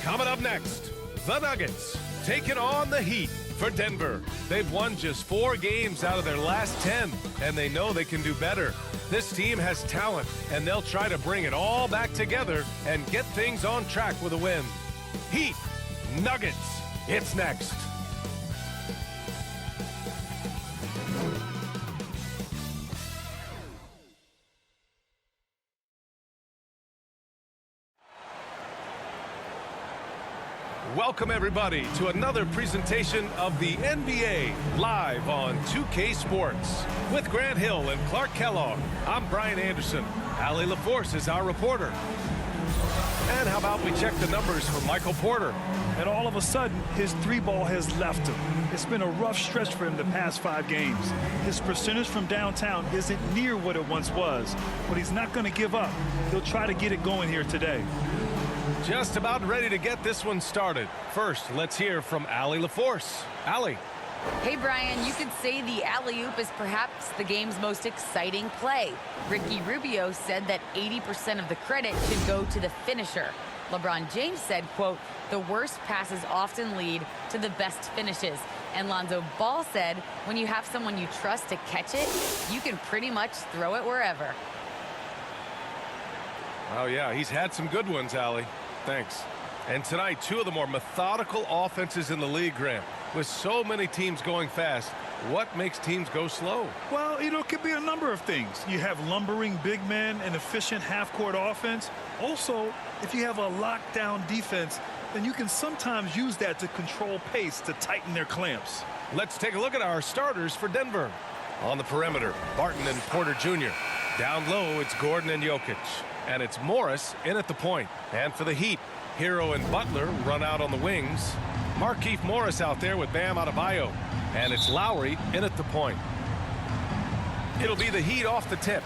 Coming up next, the Nuggets taking on the Heat for Denver. They've won just 4 games out of their last 10, and they know they can do better. This team has talent, and they'll try to bring it all back together and get things on track with a win. Heat, Nuggets, it's next. Welcome, everybody, to another presentation of the NBA live on 2K Sports. With Grant Hill and Clark Kellogg, I'm Brian Anderson. Allie LaForce is our reporter. And how about we check the numbers for Michael Porter? And all of a sudden, his 3-ball has left him. It's been a rough stretch for him the past 5 games. His percentage from downtown isn't near what it once was, but he's not going to give up. He'll try to get it going here today. Just about ready to get this one started. First, let's hear from Allie LaForce. Allie. Hey, Brian, you could say the alley-oop is perhaps the game's most exciting play. Ricky Rubio said that 80% of the credit should go to the finisher. LeBron James said, quote, the worst passes often lead to the best finishes. And Lonzo Ball said, when you have someone you trust to catch it, you can pretty much throw it wherever. Oh, yeah, he's had some good ones, Allie. Thanks. And tonight, 2 of the more methodical offenses in the league, Grant. With so many teams going fast, what makes teams go slow? Well, it could be a number of things. You have lumbering big men and efficient half-court offense. Also, if you have a lockdown defense, then you can sometimes use that to control pace to tighten their clamps. Let's take a look at our starters for Denver. On the perimeter, Barton and Porter Jr. Down low, it's Gordon and Jokic. And it's Morris in at the point. And for the Heat, Hero and Butler run out on the wings. Markieff Morris out there with Bam Adebayo. And it's Lowry in at the point. It'll be the Heat off the tip.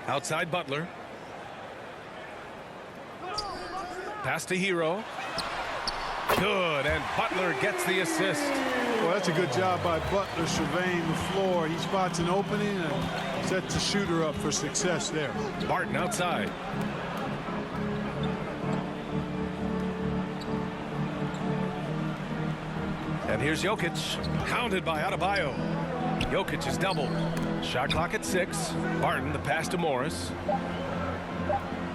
Outside Butler. Pass to Hero. Good, and Butler gets the assist. Well, that's a good job by Butler surveying the floor. He spots an opening and sets the shooter up for success there. Barton outside. And here's Jokic, hounded by Adebayo. Jokic is doubled. Shot clock at 6. Barton, the pass to Morris.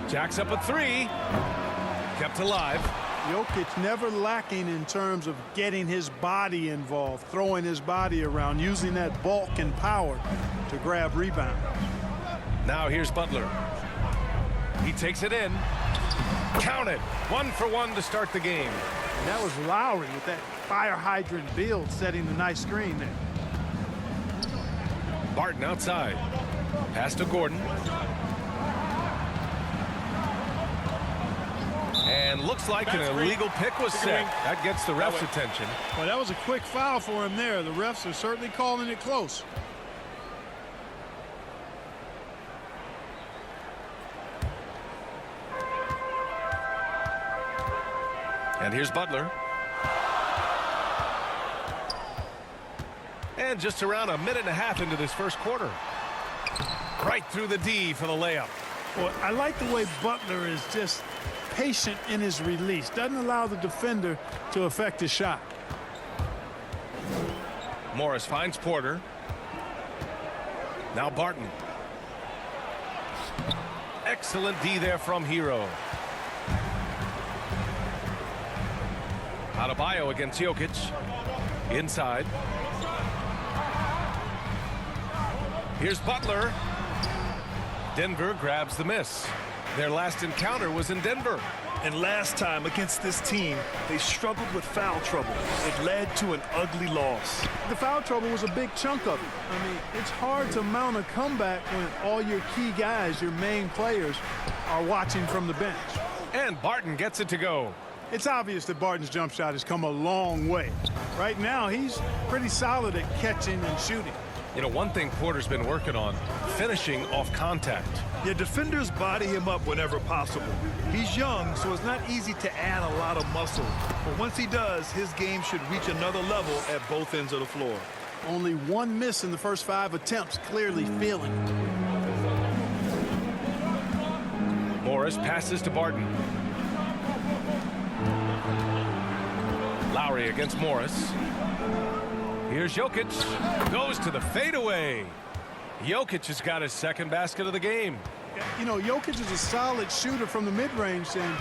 Jacks up a 3. Kept alive. Jokic never lacking in terms of getting his body involved, throwing his body around, using that bulk and power to grab rebound. Now here's Butler. He takes it in. Count it. 1 for 1 to start the game. And that was Lowry with that fire hydrant build setting the nice screen there. Barton outside. Pass to Gordon. And looks like an illegal pick was set. That gets the ref's attention. Well, that was a quick foul for him there. The refs are certainly calling it close. And here's Butler. And just around a minute and a half into this first quarter. Right through the D for the layup. Well, I like the way Butler is just patient in his release. Doesn't allow the defender to affect his shot. Morris finds Porter. Now Barton. Excellent D there from Hero. Adebayo against Jokic. Inside. Here's Butler. Denver grabs the miss. Their last encounter was in Denver. And last time against this team, they struggled with foul trouble. It led to an ugly loss. The foul trouble was a big chunk of it. I mean, it's hard to mount a comeback when all your key guys, your main players, are watching from the bench. And Barton gets it to go. It's obvious that Barton's jump shot has come a long way. Right now, he's pretty solid at catching and shooting. You know, one thing Porter's been working on, finishing off contact. Yeah, defenders body him up whenever possible. He's young, so it's not easy to add a lot of muscle. But once he does, his game should reach another level at both ends of the floor. Only one miss in the first 5 attempts, clearly feeling it. Morris passes to Barton. Lowry against Morris. Here's Jokic. Goes to the fadeaway. Jokic has got his second basket of the game. You know, Jokic is a solid shooter from the mid-range, and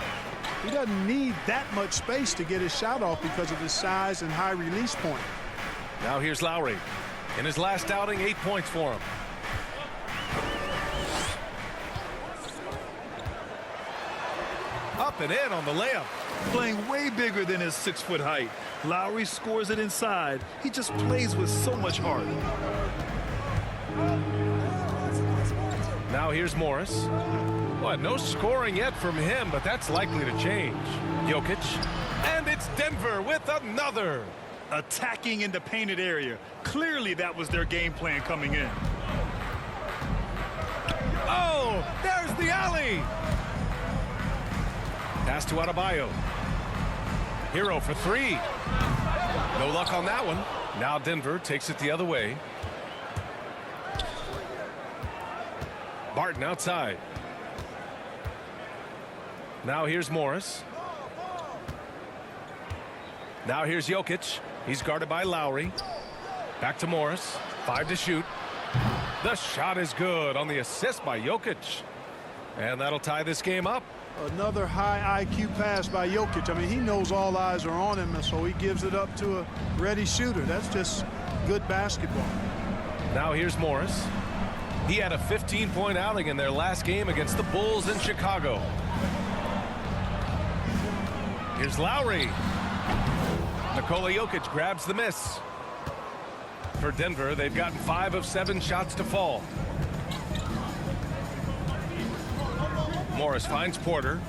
he doesn't need that much space to get his shot off because of his size and high release point. Now here's Lowry. In his last outing, 8 points for him. Up and in on the layup. Playing way bigger than his 6-foot height. Lowry scores it inside. He just plays with so much heart. Now here's Morris. What, no scoring yet from him, but that's likely to change. Jokic. And it's Denver with another. Attacking in the painted area. Clearly that was their game plan coming in. Oh, there's the alley. Pass to Adebayo. Hero for 3. No luck on that one. Now Denver takes it the other way. Barton outside. Now here's Morris. Now here's Jokic. He's guarded by Lowry. Back to Morris. 5 to shoot. The shot is good on the assist by Jokic. And that'll tie this game up. Another high IQ pass by Jokic. I mean, he knows all eyes are on him, and so he gives it up to a ready shooter. That's just good basketball. Now here's Morris. He had a 15-point outing in their last game against the Bulls in Chicago. Here's Lowry. Nikola Jokic grabs the miss. For Denver, they've gotten 5 of 7 shots to fall. Morris finds Porter.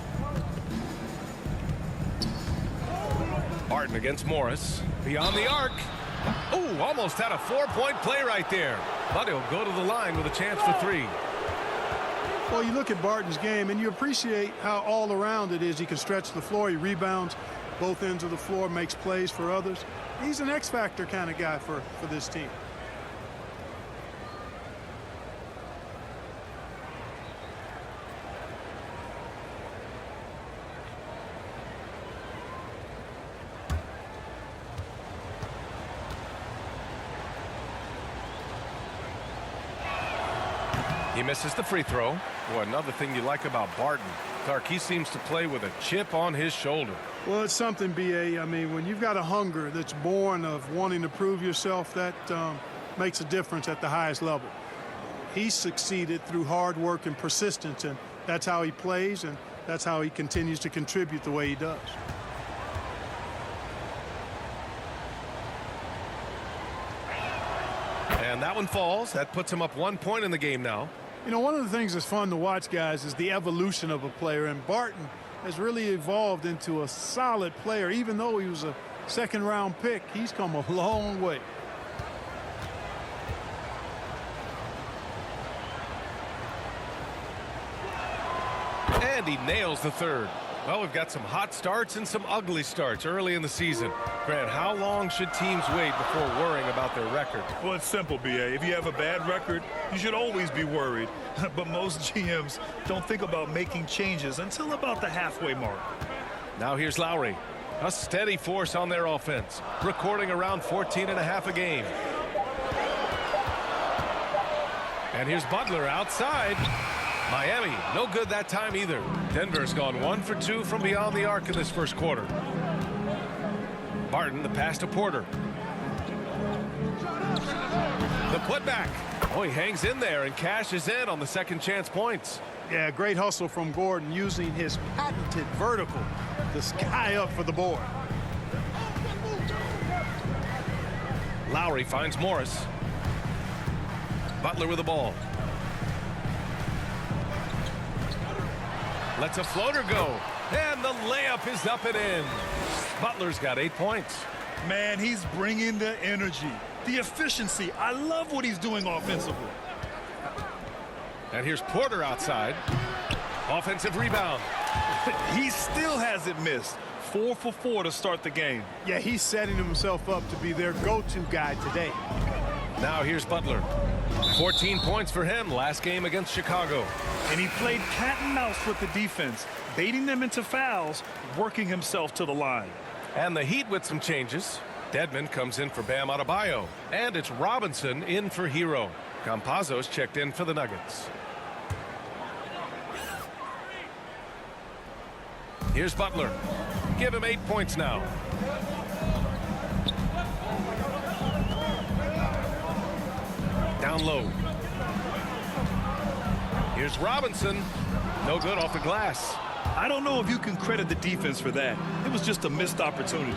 Barton against Morris. Beyond the arc. Ooh, almost had a 4-point play right there. But he'll go to the line with a chance for 3. Well, you look at Barton's game, and you appreciate how all around it is. He can stretch the floor. He rebounds both ends of the floor, makes plays for others. He's an X-factor kind of guy for this team. He misses the free throw. Boy, another thing you like about Barton, Clark, he seems to play with a chip on his shoulder. Well, it's something, B.A. I mean, when you've got a hunger that's born of wanting to prove yourself, that makes a difference at the highest level. He succeeded through hard work and persistence, and that's how he plays, and that's how he continues to contribute the way he does. And that one falls. That puts him up 1 point in the game now. You know, one of the things that's fun to watch, guys, is the evolution of a player, and Barton has really evolved into a solid player. Even though he was a second-round pick, he's come a long way. And he nails the third. Well, we've got some hot starts and some ugly starts early in the season. Grant, how long should teams wait before worrying about their record? Well, it's simple, B.A. If you have a bad record, you should always be worried. But most GMs don't think about making changes until about the halfway mark. Now here's Lowry. A steady force on their offense, recording around 14.5 a game. And here's Butler outside. Miami, no good that time either. Denver's gone 1 for 2 from beyond the arc in this first quarter. Barton, the pass to Porter. The putback. Oh, he hangs in there and cashes in on the second chance points. Yeah, great hustle from Gordon using his patented vertical to sky up for the board. Lowry finds Morris. Butler with the ball. Lets a floater go. And the layup is up and in. Butler's got 8 points. Man, he's bringing the energy, the efficiency. I love what he's doing offensively. And here's Porter outside. Offensive rebound. He still hasn't missed. 4 for 4 to start the game. Yeah, he's setting himself up to be their go-to guy today. Now here's Butler. 14 points for him last game against Chicago. And he played cat and mouse with the defense, baiting them into fouls, working himself to the line. And the Heat with some changes. Dedmon comes in for Bam Adebayo. And it's Robinson in for Hero. Campazzo's checked in for the Nuggets. Here's Butler. Give him 8 points now. Down low. Here's Robinson. No good off the glass. I don't know if you can credit the defense for that. It was just a missed opportunity.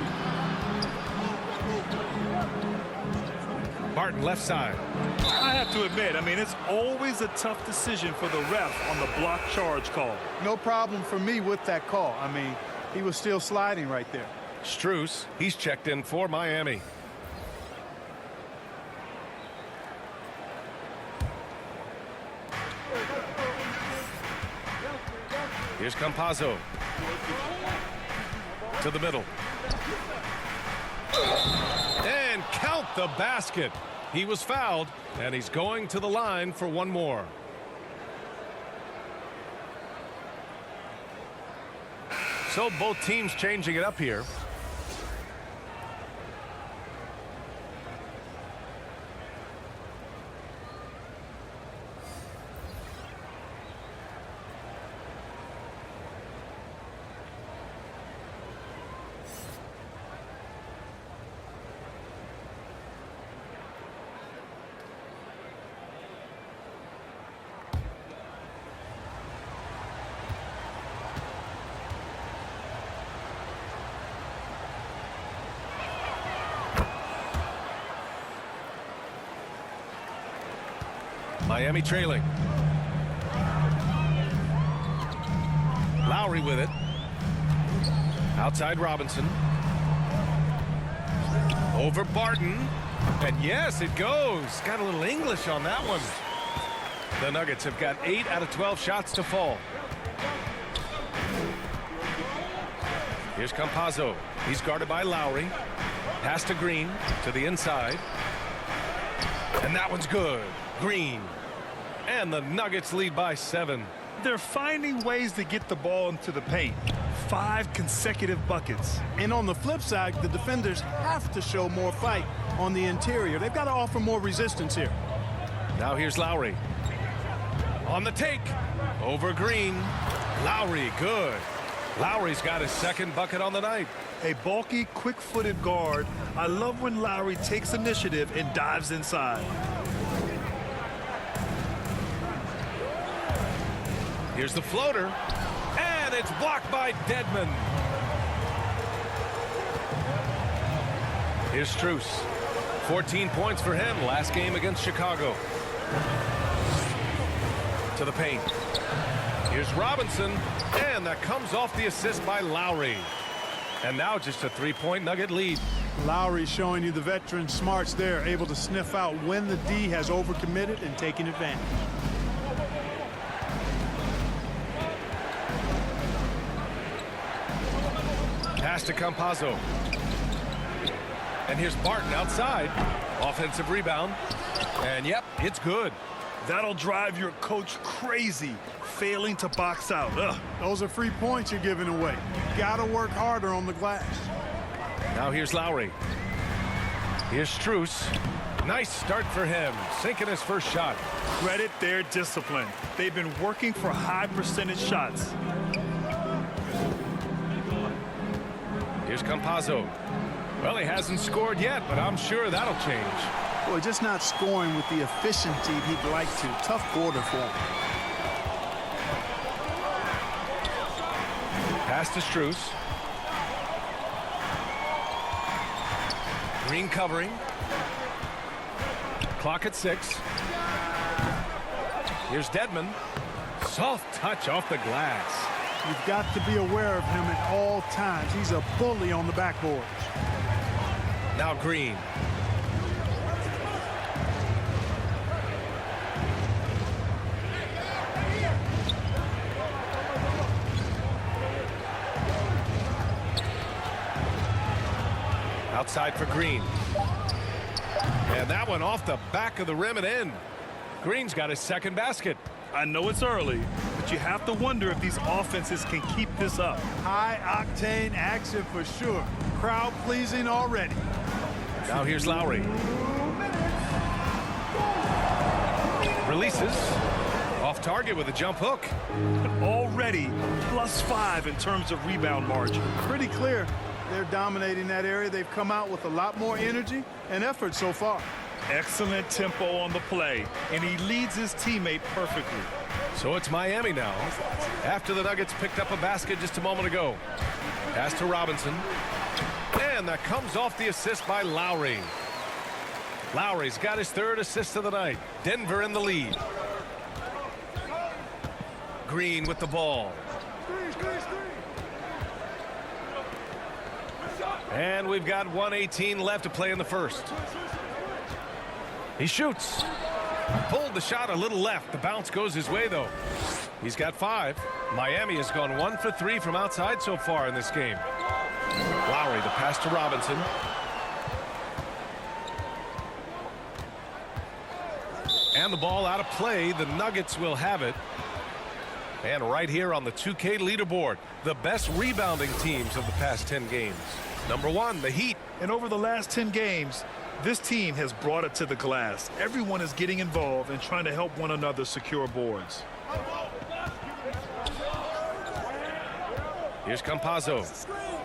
Barton left side. I have to admit, it's always a tough decision for the ref on the block charge call. No problem for me with that call. He was still sliding right there. Strus, he's checked in for Miami. Here's Campazzo. To the middle. And count the basket. He was fouled, and he's going to the line for one more. So both teams changing it up here. Miami trailing. Lowry with it. Outside Robinson. Over Barton. And yes, it goes. Got a little English on that one. The Nuggets have got 8 out of 12 shots to fall. Here's Campazzo. He's guarded by Lowry. Pass to Green to the inside. And that one's good. Green. And the Nuggets lead by 7. They're finding ways to get the ball into the paint. 5 consecutive buckets. And on the flip side, the defenders have to show more fight on the interior. They've got to offer more resistance here. Now here's Lowry. On the take. Over Green. Lowry, good. Lowry's got his second bucket on the night. A bulky, quick-footed guard. I love when Lowry takes initiative and dives inside. Here's the floater. And it's blocked by Dedmon. Here's Strus. 14 points for him last game against Chicago. To the paint. Here's Robinson. And that comes off the assist by Lowry. And now just a 3-point Nugget lead. Lowry showing you the veteran smarts there, able to sniff out when the D has overcommitted and taking advantage. Pass to Campazzo. And here's Barton outside. Offensive rebound. And yep, it's good. That'll drive your coach crazy, failing to box out. Ugh. Those are free points you're giving away. Got to work harder on the glass. Now here's Lowry. Here's Strus. Nice start for him, sinking his first shot. Credit their discipline. They've been working for high percentage shots. Here's Campazzo. Well, he hasn't scored yet, but I'm sure that'll change. Boy, just not scoring with the efficiency he'd like to. Tough quarter for him. Pass to Strus. Green covering. Clock at 6. Here's Dedmon. Soft touch off the glass. You've got to be aware of him at all times. He's a bully on the backboards. Now Green. Outside for Green. And that one off the back of the rim and in. Green's got his second basket. I know it's early, but you have to wonder if these offenses can keep this up. High-octane action for sure. Crowd pleasing already. Now here's Lowry. Releases. Off target with a jump hook. Already +5 in terms of rebound margin. Pretty clear they're dominating that area. They've come out with a lot more energy and effort so far. Excellent tempo on the play, and he leads his teammate perfectly. So it's Miami now, after the Nuggets picked up a basket just a moment ago. Pass to Robinson. And that comes off the assist by Lowry. Lowry's got his third assist of the night. Denver in the lead. Green with the ball. And we've got 1:18 left to play in the first. He shoots. Pulled the shot a little left. The bounce goes his way, though. He's got 5. Miami has gone 1 for 3 from outside so far in this game. Lowry, the pass to Robinson. And the ball out of play. The Nuggets will have it. And right here on the 2K leaderboard, the best rebounding teams of the past 10 games. Number 1, the Heat. And over the last 10 games, this team has brought it to the glass. Everyone is getting involved and trying to help one another secure boards. Here's Campazzo.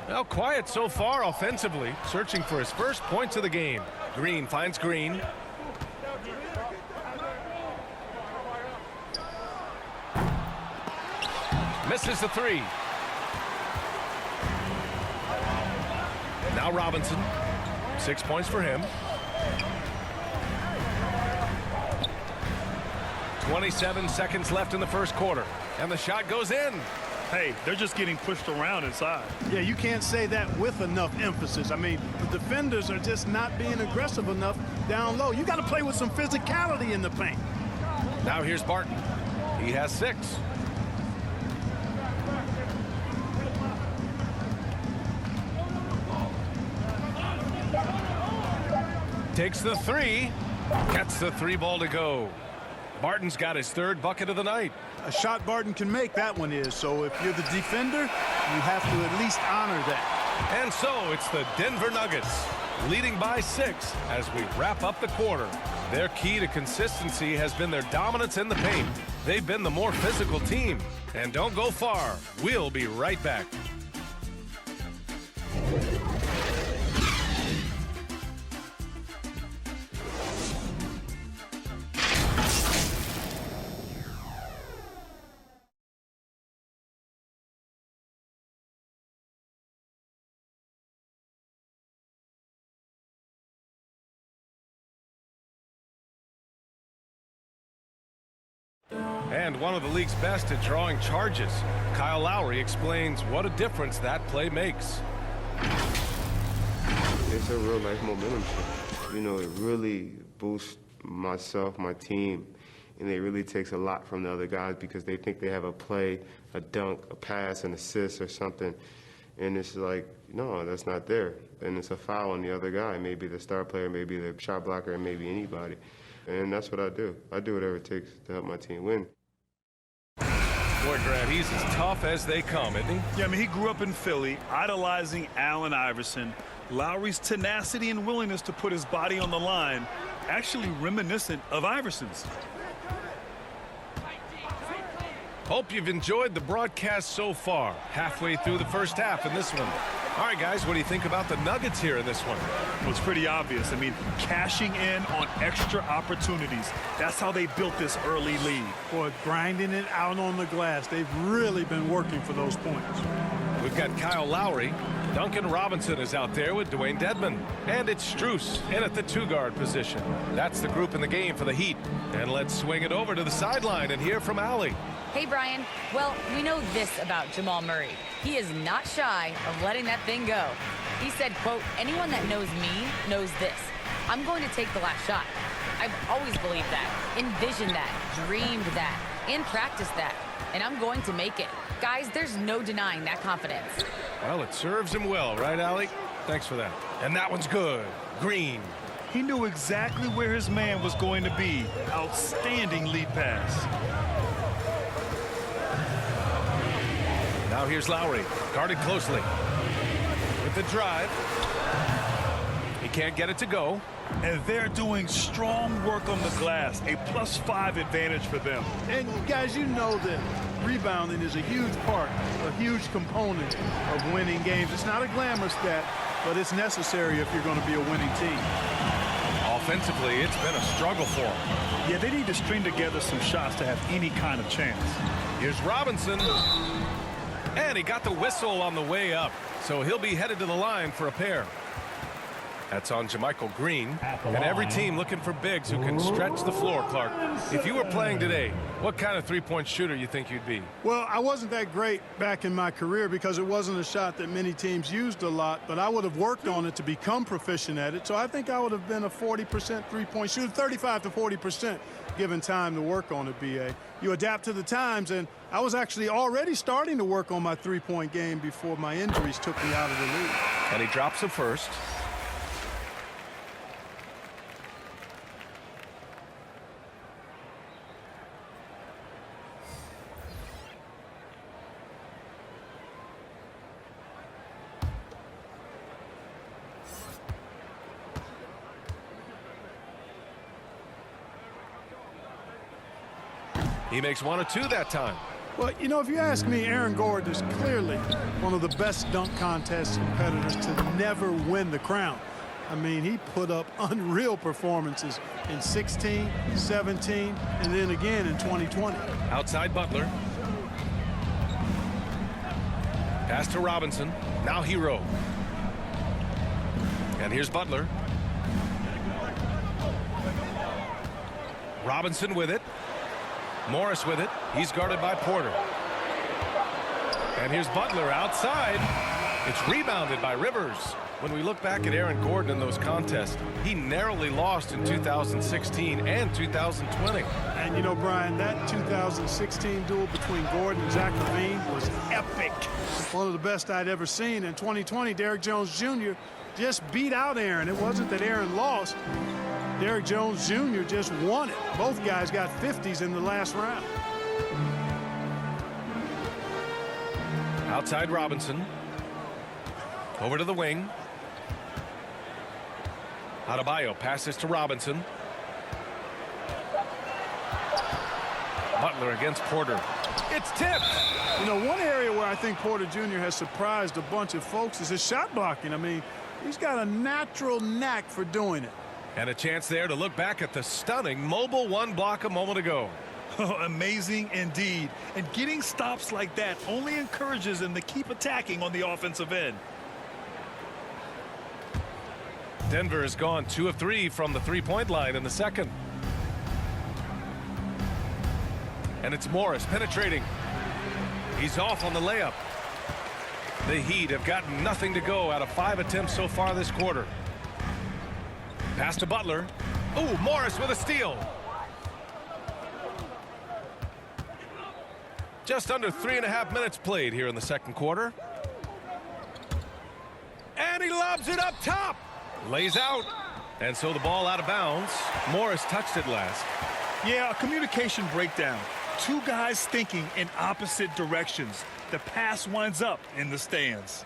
Well, quiet so far offensively, searching for his first points of the game. Green finds Green. Misses the 3. Now Robinson. 6 points for him. 27 seconds left in the first quarter. And the shot goes in. Hey, they're just getting pushed around inside. Yeah, you can't say that with enough emphasis. I mean, the defenders are just not being aggressive enough down low. You got to play with some physicality in the paint. Now here's Barton. He has 6. Takes the 3. Gets the 3 ball to go. Barton's got his third bucket of the night. A shot Barton can make, that one is. So if you're the defender, you have to at least honor that. And so it's the Denver Nuggets leading by 6 as we wrap up the quarter. Their key to consistency has been their dominance in the paint. They've been the more physical team. And don't go far. We'll be right back. And one of the league's best at drawing charges. Kyle Lowry explains what a difference that play makes. It's a real life momentum shift. You know, it really boosts myself, my team, and it really takes a lot from the other guys because they think they have a play, a dunk, a pass, an assist or something. And it's like, no, that's not there. And it's a foul on the other guy, maybe the star player, maybe the shot blocker, and maybe anybody. And that's what I do. I do whatever it takes to help my team win. Boy, Grant, he's as tough as they come, isn't he? Yeah, I mean, he grew up in Philly, idolizing Allen Iverson. Lowry's tenacity and willingness to put his body on the line, actually reminiscent of Iverson's. Hope you've enjoyed the broadcast so far. Halfway through the first half in this one. All right, guys, what do you think about the Nuggets here in this one? Well, it's pretty obvious. I mean, cashing in on extra opportunities. That's how they built this early lead. Boy, grinding it out on the glass. They've really been working for those points. We've got Kyle Lowry. Duncan Robinson is out there with Dwayne Dedmon. And it's Strus in at the 2-guard position. That's the group in the game for the Heat. And let's swing it over to the sideline and hear from Allie. Hey, Brian. Well, we know this about Jamal Murray. He is not shy of letting that thing go. He said, quote, anyone that knows me knows this. I'm going to take the last shot. I've always believed that, envisioned that, dreamed that, and practiced that. And I'm going to make it. Guys, there's no denying that confidence. Well, it serves him well, right, Allie? Thanks for that. And that one's good. Green. He knew exactly where his man was going to be. Outstanding lead pass. Now here's Lowry, guarded closely. With the drive. He can't get it to go. And they're doing strong work on the glass. A +5 advantage for them. And guys, you know that rebounding is a huge part, a huge component of winning games. It's not a glamour stat, but it's necessary if you're going to be a winning team. Offensively, it's been a struggle for him. Yeah, they need to string together some shots to have any kind of chance. Here's Robinson. And he got the whistle on the way up. So he'll be headed to the line for a pair. That's on JaMychal Green. And every team looking for bigs who can stretch the floor, Clark. If you were playing today, what kind of three-point shooter you think you'd be? Well, I wasn't that great back in my career because it wasn't a shot that many teams used a lot, but I would have worked on it to become proficient at it. So I think I would have been a 40% three-point shooter, 35 to 40% given time to work on it, B.A. You adapt to the times, and I was actually already starting to work on my three-point game before my injuries took me out of the league. And he drops the first. He makes 1 of 2 that time. Well, you know, if you ask me, Aaron Gordon is clearly one of the best dunk contest competitors to never win the crown. I mean, he put up unreal performances in 16, 17, and then again in 2020. Outside Butler. Pass to Robinson. Now Hero. And here's Butler. Robinson with it. Morris with it. He's guarded by Porter. And here's Butler outside. It's rebounded by Rivers. When we look back at Aaron Gordon in those contests, he narrowly lost in 2016 and 2020. And, you know, Brian, that 2016 duel between Gordon and Zach LaVine was epic. One of the best I'd ever seen. In 2020, Derrick Jones Jr. just beat out Aaron. It wasn't that Aaron lost. Derrick Jones Jr. just won it. Both guys got 50s in the last round. Outside Robinson. Over to the wing. Adebayo passes to Robinson. Butler against Porter. It's tipped. You know, one area where I think Porter Jr. has surprised a bunch of folks is his shot blocking. I mean, he's got a natural knack for doing it. And a chance there to look back at the stunning mobile one block a moment ago. Oh, amazing indeed. And getting stops like that only encourages him to keep attacking on the offensive end. Denver has gone 2 of 3 from the three-point line in the second. And it's Morris penetrating. He's off on the layup. The Heat have gotten nothing to go out of 5 attempts so far this quarter. Pass to Butler. Ooh, Morris with a steal. Just under 3.5 minutes played here in the second quarter. And he lobs it up top. Lays out. And so the ball out of bounds. Morris touched it last. Yeah, a communication breakdown. Two guys thinking in opposite directions. The pass winds up in the stands.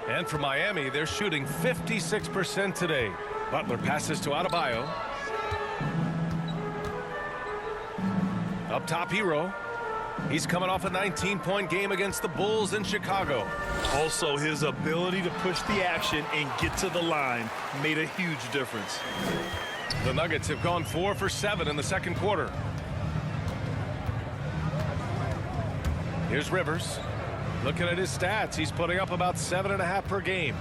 And for Miami, they're shooting 56% today. Butler passes to Adebayo. Up top, Hero. He's coming off a 19-point game against the Bulls in Chicago. Also, his ability to push the action and get to the line made a huge difference. The Nuggets have gone 4 for 7 in the second quarter. Here's Rivers. Looking at his stats, he's putting up about 7.5 per game.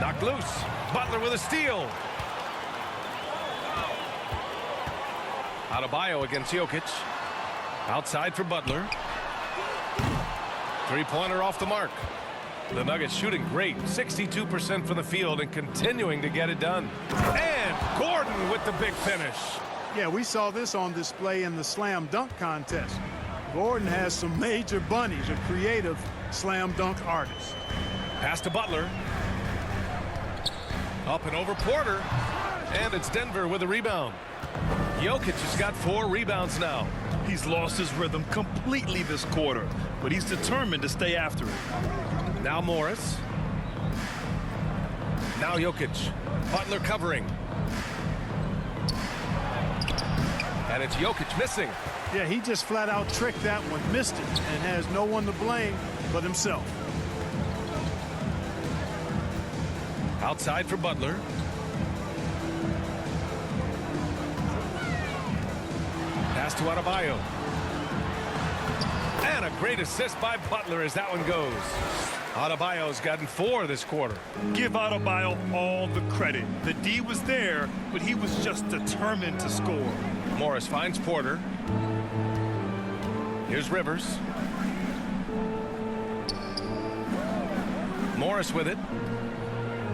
Knocked loose. Butler with a steal. Adebayo against Jokic. Outside for Butler. Three-pointer off the mark. The Nuggets shooting great. 62% from the field and continuing to get it done. And Gordon with the big finish. Yeah, we saw this on display in the slam dunk contest. Gordon has some major bunnies, a creative slam dunk artist. Pass to Butler. Up and over Porter. And it's Denver with a rebound. Jokic has got 4 rebounds now. He's lost his rhythm completely this quarter, but he's determined to stay after it. Now Morris. Now Jokic. Butler covering. And it's Jokic missing. Yeah, he just flat out tricked that one, missed it, and has no one to blame but himself. Outside for Butler. Pass to Adebayo. And a great assist by Butler as that one goes. Adebayo's gotten 4 this quarter. Give Adebayo all the credit. The D was there, but he was just determined to score. Morris finds Porter. Here's Rivers. Morris with it.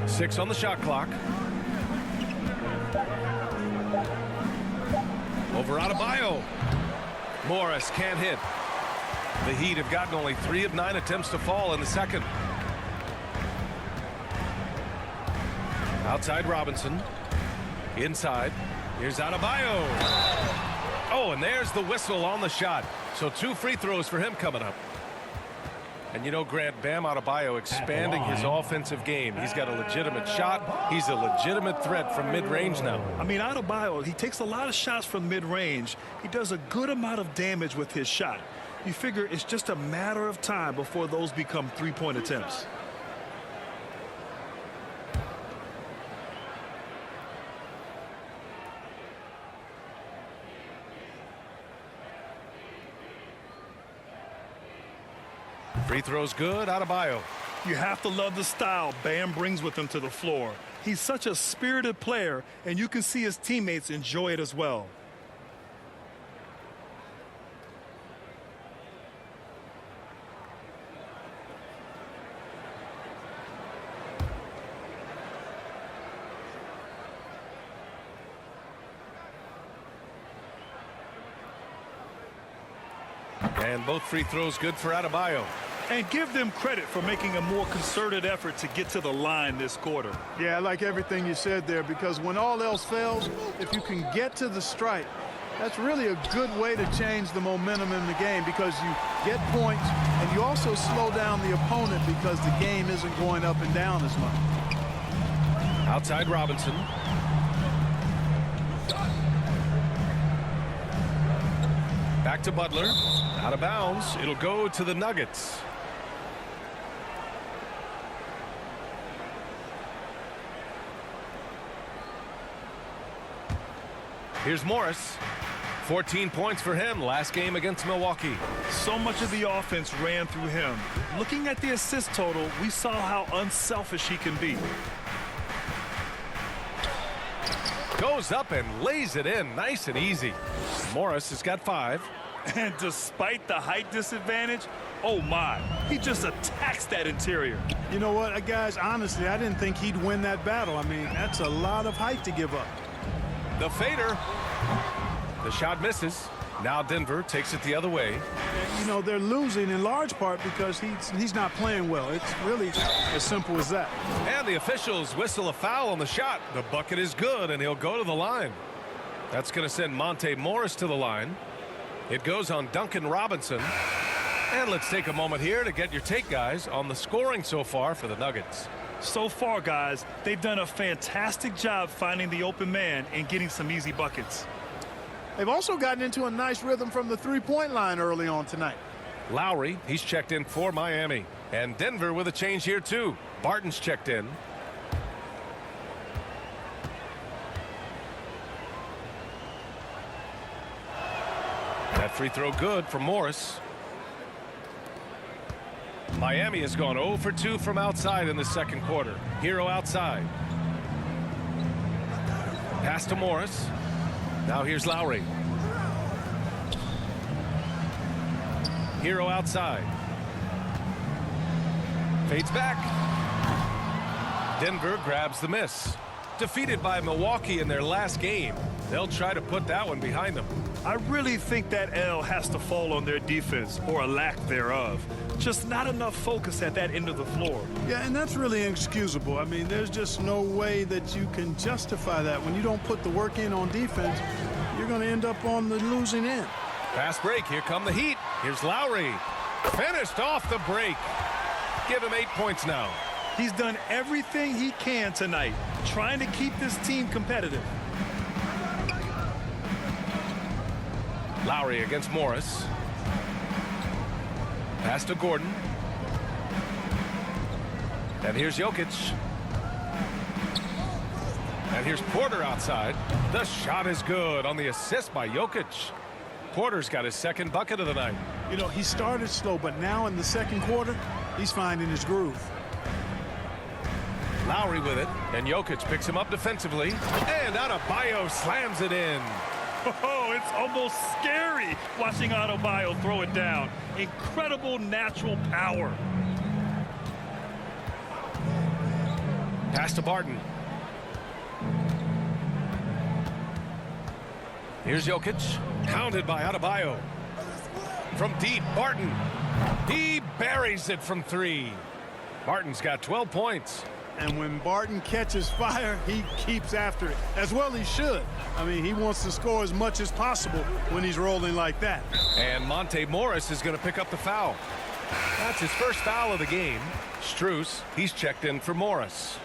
6 on the shot clock. Over Adebayo. Morris can't hit. The Heat have gotten only 3 of 9 attempts to fall in the second. Outside Robinson. Inside. Here's Adebayo. Oh, and there's the whistle on the shot. So 2 free throws for him coming up. And you know, Grant, Bam Adebayo expanding his offensive game. He's got a legitimate shot. He's a legitimate threat from mid-range now. I mean, Adebayo, he takes a lot of shots from mid-range. He does a good amount of damage with his shot. You figure it's just a matter of time before those become three-point attempts. Free throws good. Adebayo. You have to love the style Bam brings with him to the floor. He's such a spirited player, and you can see his teammates enjoy it as well. And both free throws good for Adebayo. And give them credit for making a more concerted effort to get to the line this quarter. Yeah, I like everything you said there, because when all else fails, if you can get to the stripe, that's really a good way to change the momentum in the game, because you get points and you also slow down the opponent because the game isn't going up and down as much. Outside Robinson. Back to Butler. Out of bounds. It'll go to the Nuggets. Here's Morris. 14 points for him last game against Milwaukee. So much of the offense ran through him. Looking at the assist total, we saw how unselfish he can be. Goes up and lays it in nice and easy. Morris has got 5. And despite the height disadvantage, oh my, he just attacks that interior. You know what, guys, honestly, I didn't think he'd win that battle. I mean, that's a lot of height to give up. The fader. The shot misses. Now Denver takes it the other way. You know, they're losing in large part because he's not playing well. It's really as simple as that. And the officials whistle a foul on the shot. The bucket is good, and he'll go to the line. That's going to send Monte Morris to the line. It goes on Duncan Robinson. And let's take a moment here to get your take, guys, on the scoring so far for the Nuggets. So far, guys, they've done a fantastic job finding the open man and getting some easy buckets. They've also gotten into a nice rhythm from the three-point line early on tonight. Lowry, he's checked in for Miami. And Denver with a change here, too. Barton's checked in. That free throw good for Morris. Miami has gone 0 for 2 from outside in the second quarter. Hero outside. Pass to Morris. Now here's Lowry. Hero outside. Fades back. Denver grabs the miss. Defeated by Milwaukee in their last game, they'll try to put that one behind them. I really think that L has to fall on their defense, or a lack thereof. Just not enough focus at that end of the floor. Yeah, and that's really inexcusable. I mean, there's just no way that you can justify that. When you don't put the work in on defense, you're going to end up on the losing end. Fast break. Here come the Heat. Here's Lowry. Finished off the break. Give him 8 points now. He's done everything he can tonight, trying to keep this team competitive. Lowry against Morris. Pass to Gordon. And here's Jokic. And here's Porter outside. The shot is good on the assist by Jokic. Porter's got his second bucket of the night. You know, he started slow, but now in the second quarter, he's finding his groove. Lowry with it, and Jokic picks him up defensively, and Adebayo slams it in. Oh, it's almost scary watching Adebayo throw it down. Incredible natural power. Pass to Barton. Here's Jokic, pounded by Adebayo. From deep, Barton. He buries it from three. Barton's got 12 points. And when Barton catches fire, he keeps after it. As well he should. I mean, he wants to score as much as possible when he's rolling like that. And Monte Morris is going to pick up the foul. That's his first foul of the game. Strus, he's checked in for Morris.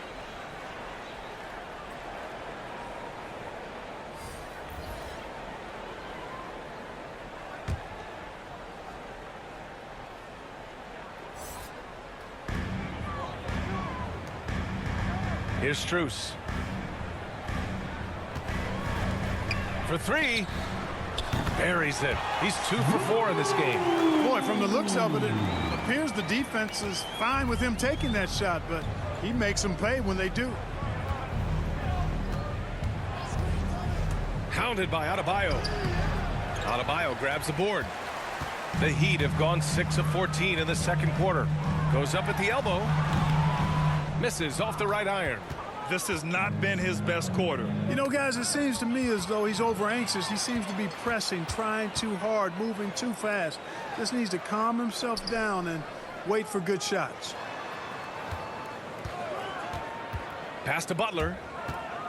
Here's Strus. For three. Buries it. He's 2 for 4 in this game. Boy, from the looks of it, it appears the defense is fine with him taking that shot, but he makes them pay when they do. Hounded by Adebayo. Adebayo grabs the board. The Heat have gone 6 of 14 in the second quarter. Goes up at the elbow. Misses off the right iron. This has not been his best quarter. You know, guys, it seems to me as though he's over anxious. He seems to be pressing, trying too hard, moving too fast. Just needs to calm himself down and wait for good shots. Pass to Butler.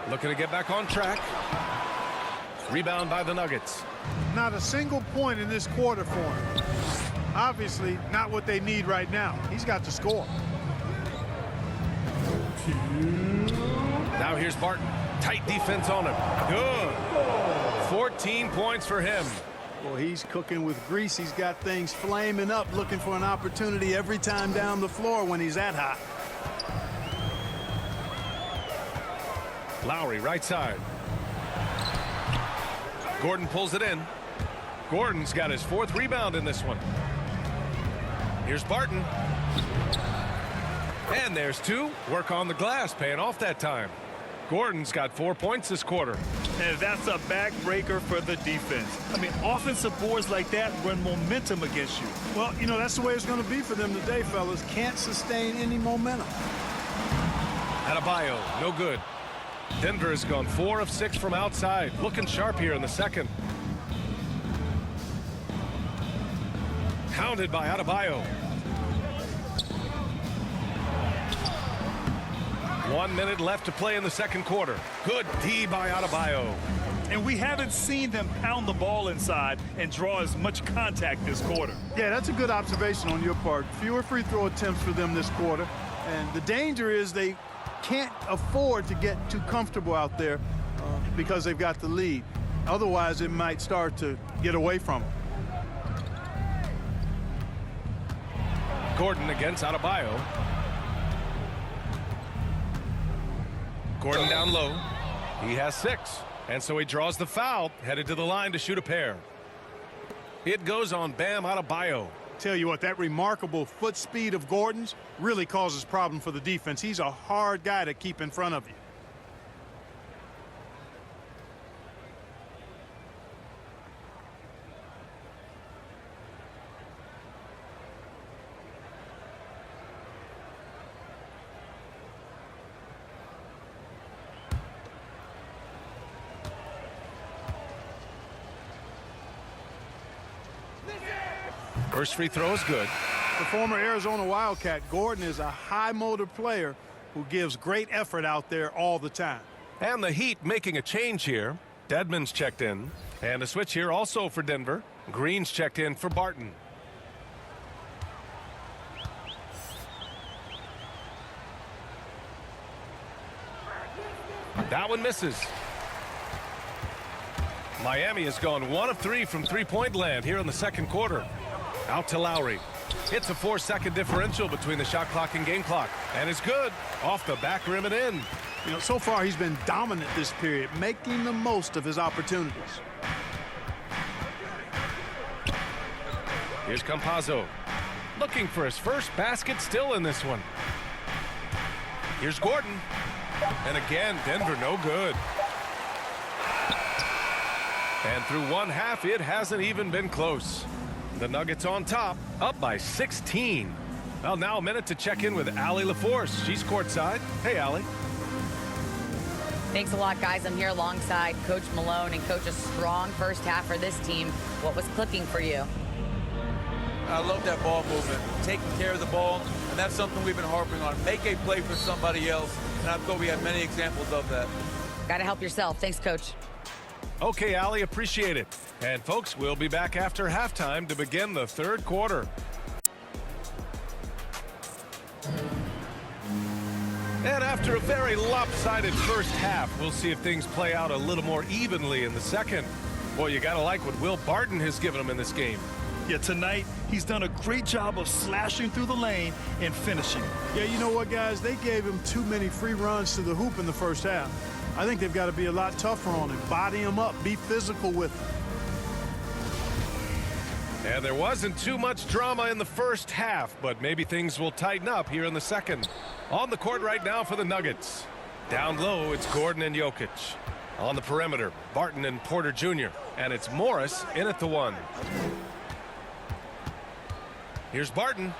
Looking to get back on track. Rebound by the Nuggets. Not a single point in this quarter for him. Obviously, not what they need right now. He's got to score. Now here's Barton. Tight defense on him. Good. 14 points for him. Well, he's cooking with grease. He's got things flaming up, looking for an opportunity every time down the floor when he's that hot. Lowry right side. Gordon pulls it in. Gordon's got his 4th rebound in this one. Here's Barton. And there's 2. Work on the glass, paying off that time. Gordon's got 4 points this quarter. And that's a backbreaker for the defense. I mean, offensive boards like that run momentum against you. Well, you know, that's the way it's going to be for them today, fellas. Can't sustain any momentum. Adebayo, no good. Denver has gone 4 of 6 from outside. Looking sharp here in the second. Hounded by Adebayo. 1 minute left to play in the second quarter. Good D by Adebayo. And we haven't seen them pound the ball inside and draw as much contact this quarter. Yeah, that's a good observation on your part. Fewer free throw attempts for them this quarter. And the danger is they can't afford to get too comfortable out there because they've got the lead. Otherwise, it might start to get away from them. Gordon against Adebayo. Gordon down low. He has 6. And so he draws the foul, headed to the line to shoot a pair. It goes on Bam Adebayo. Tell you what, that remarkable foot speed of Gordon's really causes problem for the defense. He's a hard guy to keep in front of you. First free throw is good. The former Arizona Wildcat, Gordon, is a high-motor player who gives great effort out there all the time. And the Heat making a change here. Dedmon's checked in. And a switch here also for Denver. Green's checked in for Barton. That one misses. Miami has gone 1 of 3 from three-point land here in the second quarter. Out to Lowry. It's a 4-second differential between the shot clock and game clock. And it's good. Off the back rim and in. You know, so far he's been dominant this period, making the most of his opportunities. Here's Campazzo. Looking for his first basket, still in this one. Here's Gordon. And again, Denver no good. And through one half, it hasn't even been close. The Nuggets on top, up by 16. Well, now a minute to check in with Allie LaForce. She's courtside. Hey, Allie. Thanks a lot, guys. I'm here alongside Coach Malone, and Coach, a strong first half for this team. What was clicking for you? I love that ball movement, taking care of the ball, and that's something we've been harping on. Make a play for somebody else, and I thought we had many examples of that. Got to help yourself. Thanks, Coach. Okay, Allie, appreciate it. And folks, we'll be back after halftime to begin the third quarter. And after a very lopsided first half, we'll see if things play out a little more evenly in the second. Boy, you got to like what Will Barton has given them in this game. Yeah, tonight he's done a great job of slashing through the lane and finishing. Yeah, you know what, guys? They gave him too many free runs to the hoop in the first half. I think they've got to be a lot tougher on him. Body him up. Be physical with him. And there wasn't too much drama in the first half, but maybe things will tighten up here in the second. On the court right now for the Nuggets. Down low, it's Gordon and Jokic. On the perimeter, Barton and Porter Jr. And it's Morris in at the one. Here's Barton.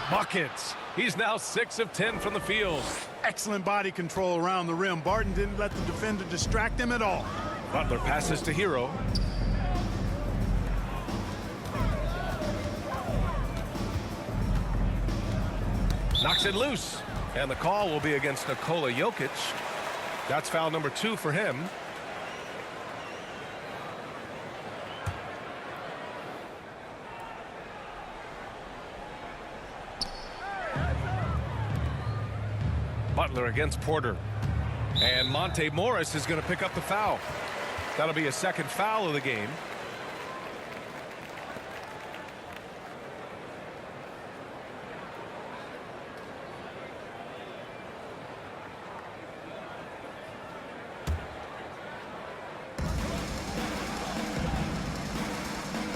Buckets. He's now 6 of 10 from the field. Excellent body control around the rim. Barton didn't let the defender distract him at all. Butler passes to Hero. Knocks it loose. And the call will be against Nikola Jokic. That's foul number 2 for him. Butler against Porter. And Monte Morris is going to pick up the foul. That'll be a second foul of the game.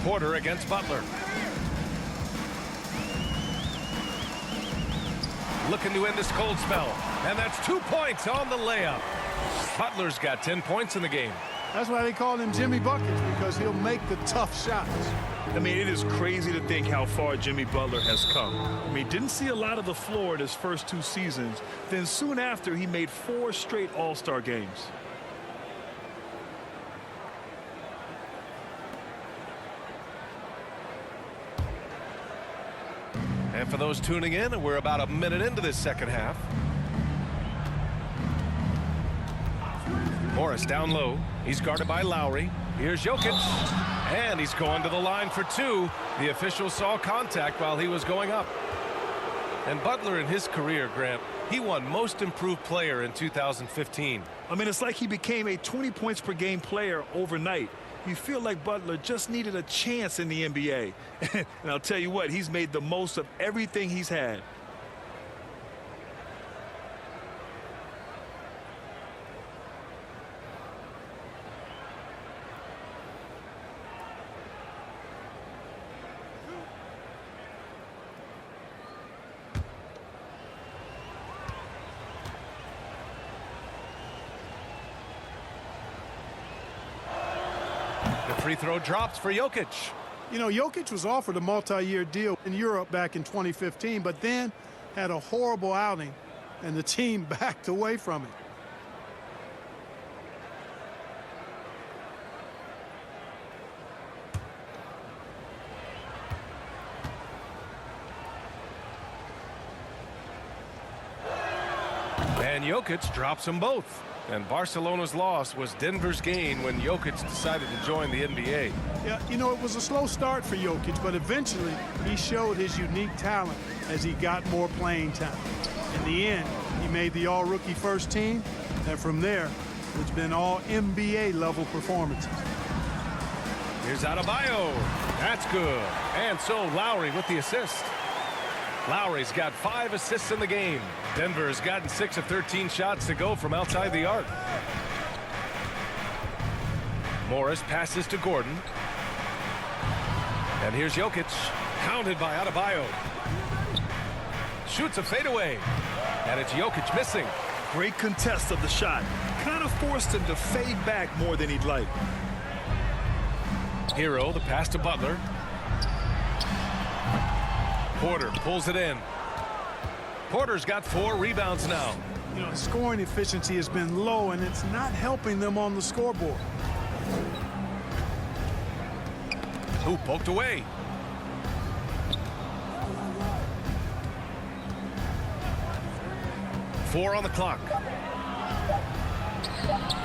Porter against Butler. Looking to end this cold spell. And that's 2 points on the layup. Butler's got 10 points in the game. That's why they call him Jimmy Buckets, because he'll make the tough shots. I mean, it is crazy to think how far Jimmy Butler has come. I mean, didn't see a lot of the floor in his first 2 seasons. Then soon after, he made 4 straight All-Star games. And for those tuning in, we're about a minute into this second half. Morris down low. He's guarded by Lowry. Here's Jokic. And he's going to the line for 2. The official saw contact while he was going up. And Butler in his career, Grant, he won Most Improved Player in 2015. I mean, it's like he became a 20 points per game player overnight. You feel like Butler just needed a chance in the NBA. And I'll tell you what, he's made the most of everything he's had. Free throw drops for Jokic. You know, Jokic was offered a multi-year deal in Europe back in 2015, but then had a horrible outing, and the team backed away from it. And Jokic drops them both. And Barcelona's loss was Denver's gain when Jokic decided to join the NBA. Yeah, you know, it was a slow start for Jokic, but eventually he showed his unique talent as he got more playing time. In the end, he made the all-rookie first team, and from there, it's been all NBA level performances. Here's Adebayo. That's good. And so Lowry with the assist. Lowry's got 5 assists in the game. Denver has gotten 6 of 13 shots to go from outside the arc. Morris passes to Gordon. And here's Jokic, pounded by Adebayo. Shoots a fadeaway. And it's Jokic missing. Great contest of the shot. Kind of forced him to fade back more than he'd like. Hero, the pass to Butler. Porter pulls it in. Porter's got 4 rebounds now. You know, scoring efficiency has been low, and it's not helping them on the scoreboard. Who poked away? Four on the clock.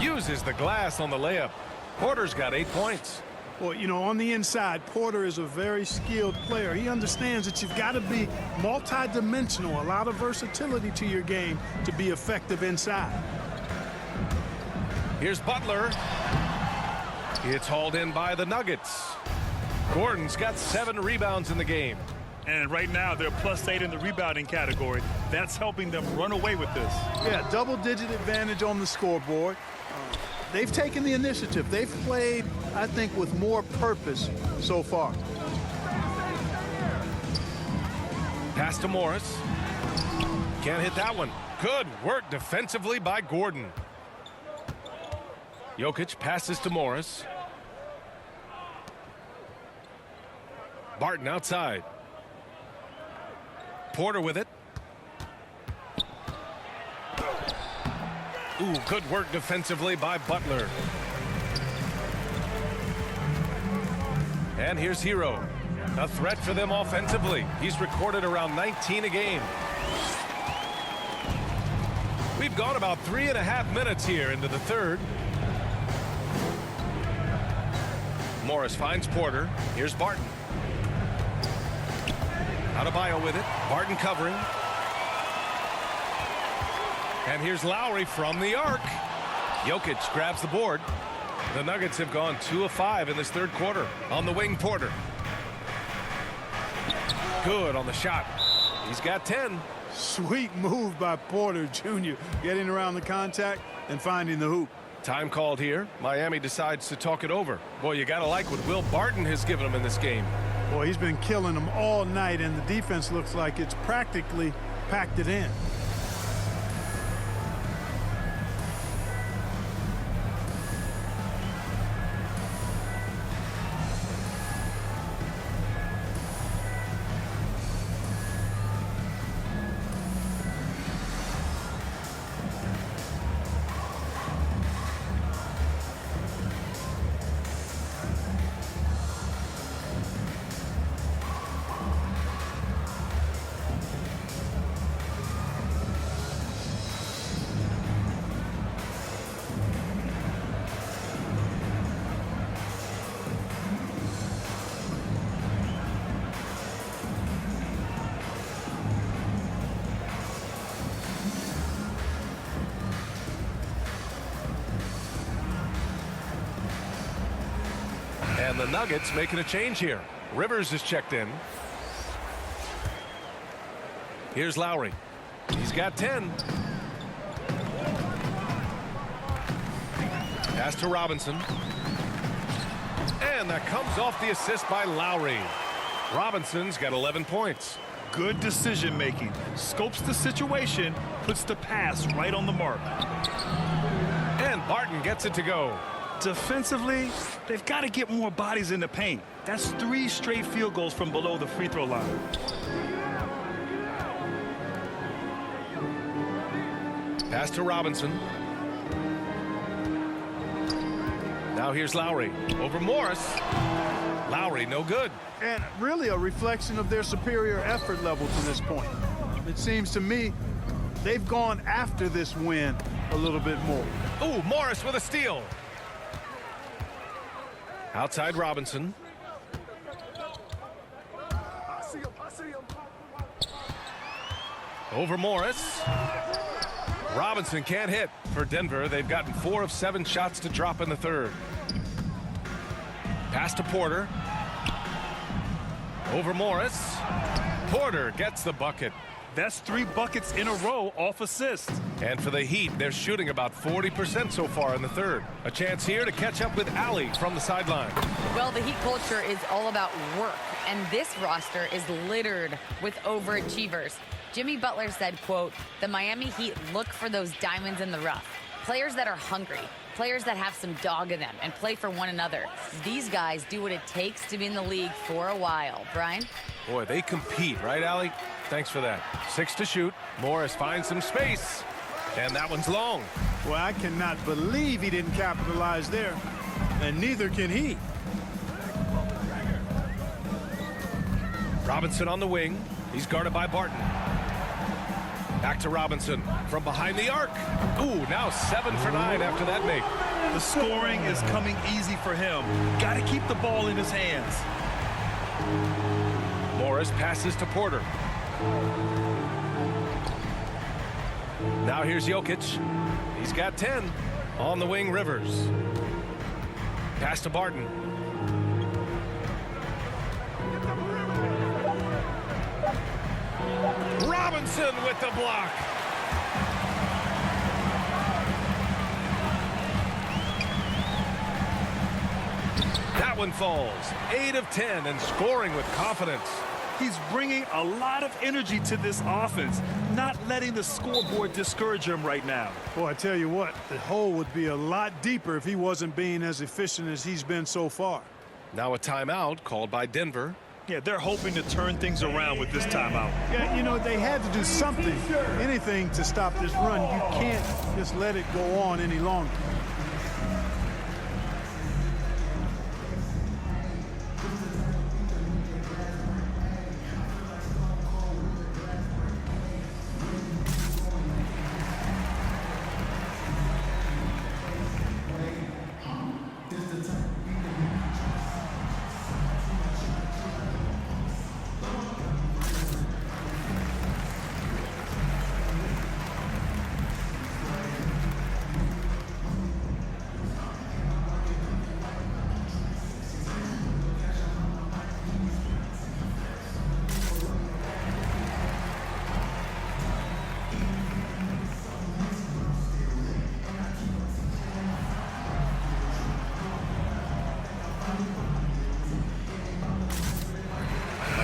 Uses the glass on the layup. Porter's got 8 points. Well, you know, on the inside, Porter is a very skilled player. He understands that you've got to be multi-dimensional, a lot of versatility to your game to be effective inside. Here's Butler. It's hauled in by the Nuggets. Gordon's got 7 rebounds in the game. And right now, they're +8 in the rebounding category. That's helping them run away with this. Yeah, double-digit advantage on the scoreboard. They've taken the initiative. They've played, I think, with more purpose so far. Pass to Morris. Can't hit that one. Good work defensively by Gordon. Jokic passes to Morris. Barton outside. Porter with it. Ooh, good work defensively by Butler. And here's Hero. A threat for them offensively. He's recorded around 19 a game. We've gone about 3.5 minutes here into the third. Morris finds Porter. Here's Barton. Adebayo with it. Barton covering. And here's Lowry from the arc. Jokic grabs the board. The Nuggets have gone 2 of 5 in this third quarter. On the wing, Porter. Good on the shot. He's got 10. Sweet move by Porter Jr. getting around the contact and finding the hoop. Time called here. Miami decides to talk it over. Boy, you gotta like what Will Barton has given them in this game. Boy, he's been killing them all night, and the defense looks like it's practically packed it in. And the Nuggets making a change here. Rivers is checked in. Here's Lowry. He's got 10. Pass to Robinson. And that comes off the assist by Lowry. Robinson's got 11 points. Good decision making. Scopes the situation, puts the pass right on the mark. And Barton gets it to go. Defensively, they've got to get more bodies in the paint. That's 3 straight field goals from below the free throw line. Pass to Robinson. Now here's Lowry. Over Morris. Lowry, no good. And really a reflection of their superior effort level to this point. It seems to me they've gone after this win a little bit more. Ooh, Morris with a steal. Outside Robinson. Over Morris. Robinson can't hit for Denver. They've gotten 4 of 7 shots to drop in the third. Pass to Porter. Over Morris. Porter gets the bucket. That's 3 buckets in a row off assist. And for the Heat, they're shooting about 40% so far in the third. A chance here to catch up with Allie from the sideline. Well, the Heat culture is all about work, and this roster is littered with overachievers. Jimmy Butler said, quote, "The Miami Heat look for those diamonds in the rough. Players that are hungry, players that have some dog in them and play for one another. These guys do what it takes to be in the league for a while." Brian? Boy, they compete, right, Allie? Thanks for that. 6 to shoot. Morris finds some space. And that one's long. Well, I cannot believe he didn't capitalize there. And neither can he. Robinson on the wing. He's guarded by Barton. Back to Robinson from behind the arc. Ooh, now 7 for 9 after that make. The scoring is coming easy for him. Got to keep the ball in his hands. Morris passes to Porter. Now here's Jokic. He's got 10. On the wing, Rivers. Pass to Barton. Robinson with the block. That one falls. 8 of 10 and scoring with confidence. He's bringing a lot of energy to this offense, not letting the scoreboard discourage him right now. Boy, I tell you what, the hole would be a lot deeper if he wasn't being as efficient as he's been so far. Now a timeout called by Denver. Yeah, they're hoping to turn things around with this timeout. Yeah, you know, they had to do something, anything to stop this run. You can't just let it go on any longer.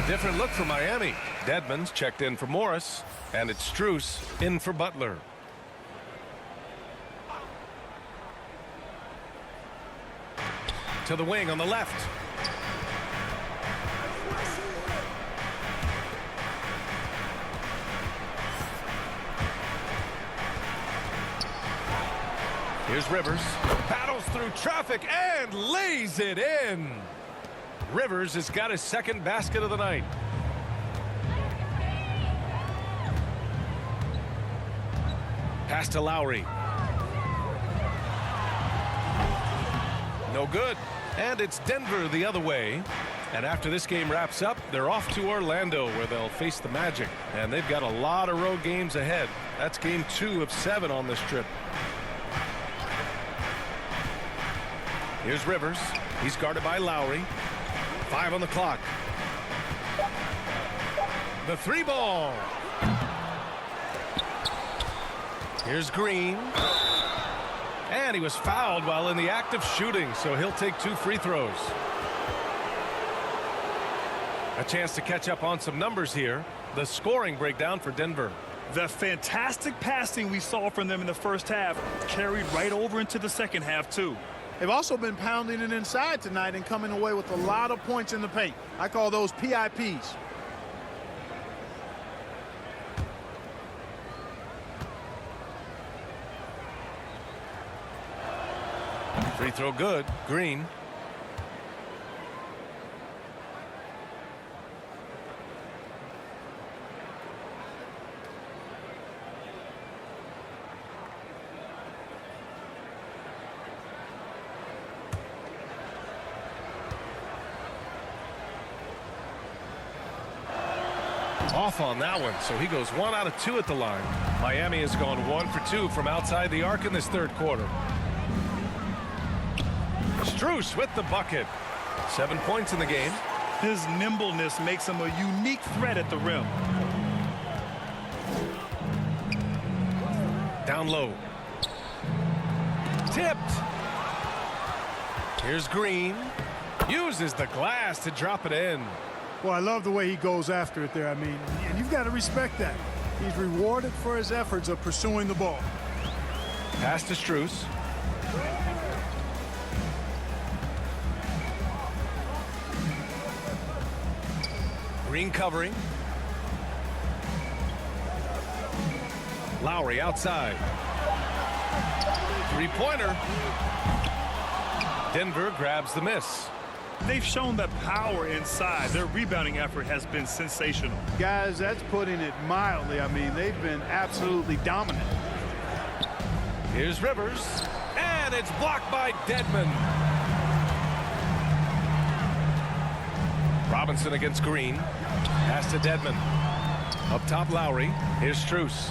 Different look for Miami. Dedmon's checked in for Morris, and it's Strus in for Butler. To the wing on the left. Here's Rivers. Paddles through traffic and lays it in. Rivers has got his second basket of the night. Pass to Lowry. No good. And it's Denver the other way. And after this game wraps up, they're off to Orlando where they'll face the Magic. And they've got a lot of road games ahead. That's game 2 of 7 on this trip. Here's Rivers. He's guarded by Lowry. 5 on the clock. The 3 ball. Here's Green. And he was fouled while in the act of shooting, so he'll take 2 free throws. A chance to catch up on some numbers here. The scoring breakdown for Denver. The fantastic passing we saw from them in the first half carried right over into the second half, too. They've also been pounding it inside tonight and coming away with a lot of points in the paint. I call those PIPs. Free throw good. Green. Off on that one, so he goes 1 out of 2 at the line. Miami has gone 1 for 2 from outside the arc in this third quarter. Strus with the bucket. 7 points in the game. His nimbleness makes him a unique threat at the rim. Down low. Tipped. Here's Green. Uses the glass to drop it in. Well, I love the way he goes after it there. I mean, and you've got to respect that. He's rewarded for his efforts of pursuing the ball. Pass to Strus. Green covering. Lowry outside. Three-pointer. Denver grabs the miss. They've shown the power inside. Their rebounding effort has been sensational. Guys, that's putting it mildly. I mean, they've been absolutely dominant. Here's Rivers. And it's blocked by Dedmon. Robinson against Green. Pass to Dedmon. Up top, Lowry. Here's Strus.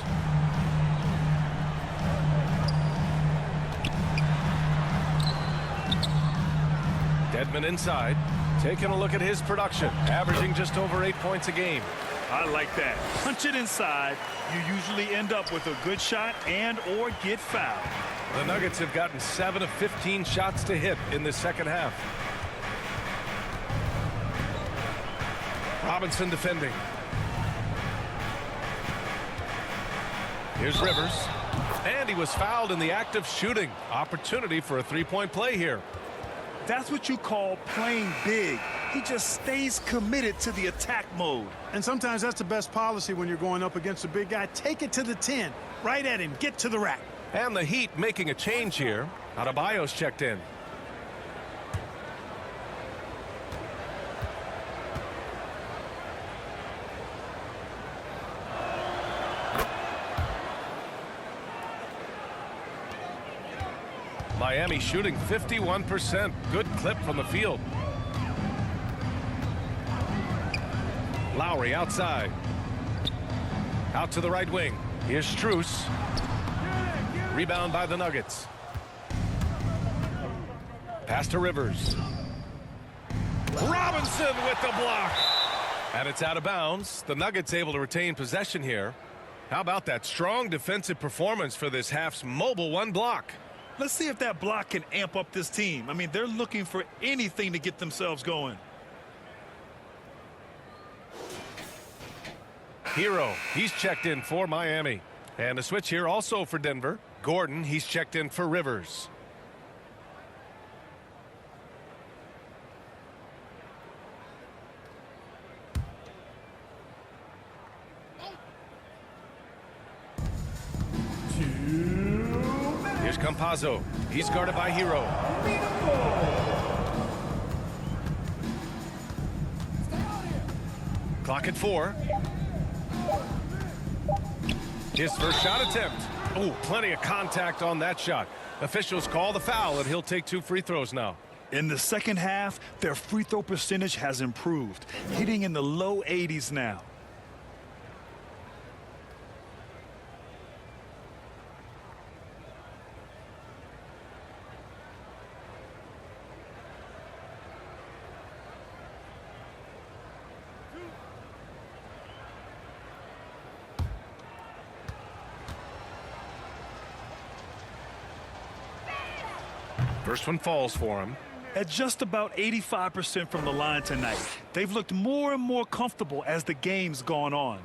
Dedmon inside. Taking a look at his production. Averaging just over 8 points a game. I like that. Punch it inside. You usually end up with a good shot and or get fouled. The Nuggets have gotten 7 of 15 shots to hit in the second half. Robinson defending. Here's Rivers. And he was fouled in the act of shooting. Opportunity for a three-point play here. That's what you call playing big. He just stays committed to the attack mode. And sometimes that's the best policy when you're going up against a big guy. Take it to the 10. Right at him. Get to the rack. And the Heat making a change here. Adebayo's checked in. Miami shooting 51%. Good clip from the field. Lowry outside. Out to the right wing. Here's Strus. Rebound by the Nuggets. Pass to Rivers. Robinson with the block. And it's out of bounds. The Nuggets able to retain possession here. How about that strong defensive performance for this half's mobile one block? Let's see if that block can amp up this team. I mean, they're looking for anything to get themselves going. Hero, he's checked in for Miami. And a switch here also for Denver. Gordon, he's checked in for Rivers. Here's Campazzo. He's guarded by Hero. Clock at 4. His first shot attempt. Oh, plenty of contact on that shot. Officials call the foul, and he'll take 2 free throws now. In the second half, their free throw percentage has improved, hitting in the low 80s now. First one falls for him. At just about 85% from the line tonight, they've looked more and more comfortable as the game's gone on.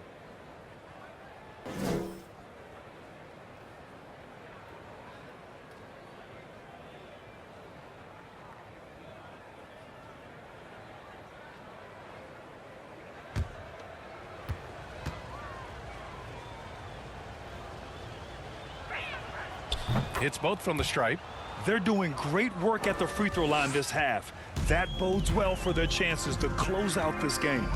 Hits both from the stripe. They're doing great work at the free throw line this half. That bodes well for their chances to close out this game.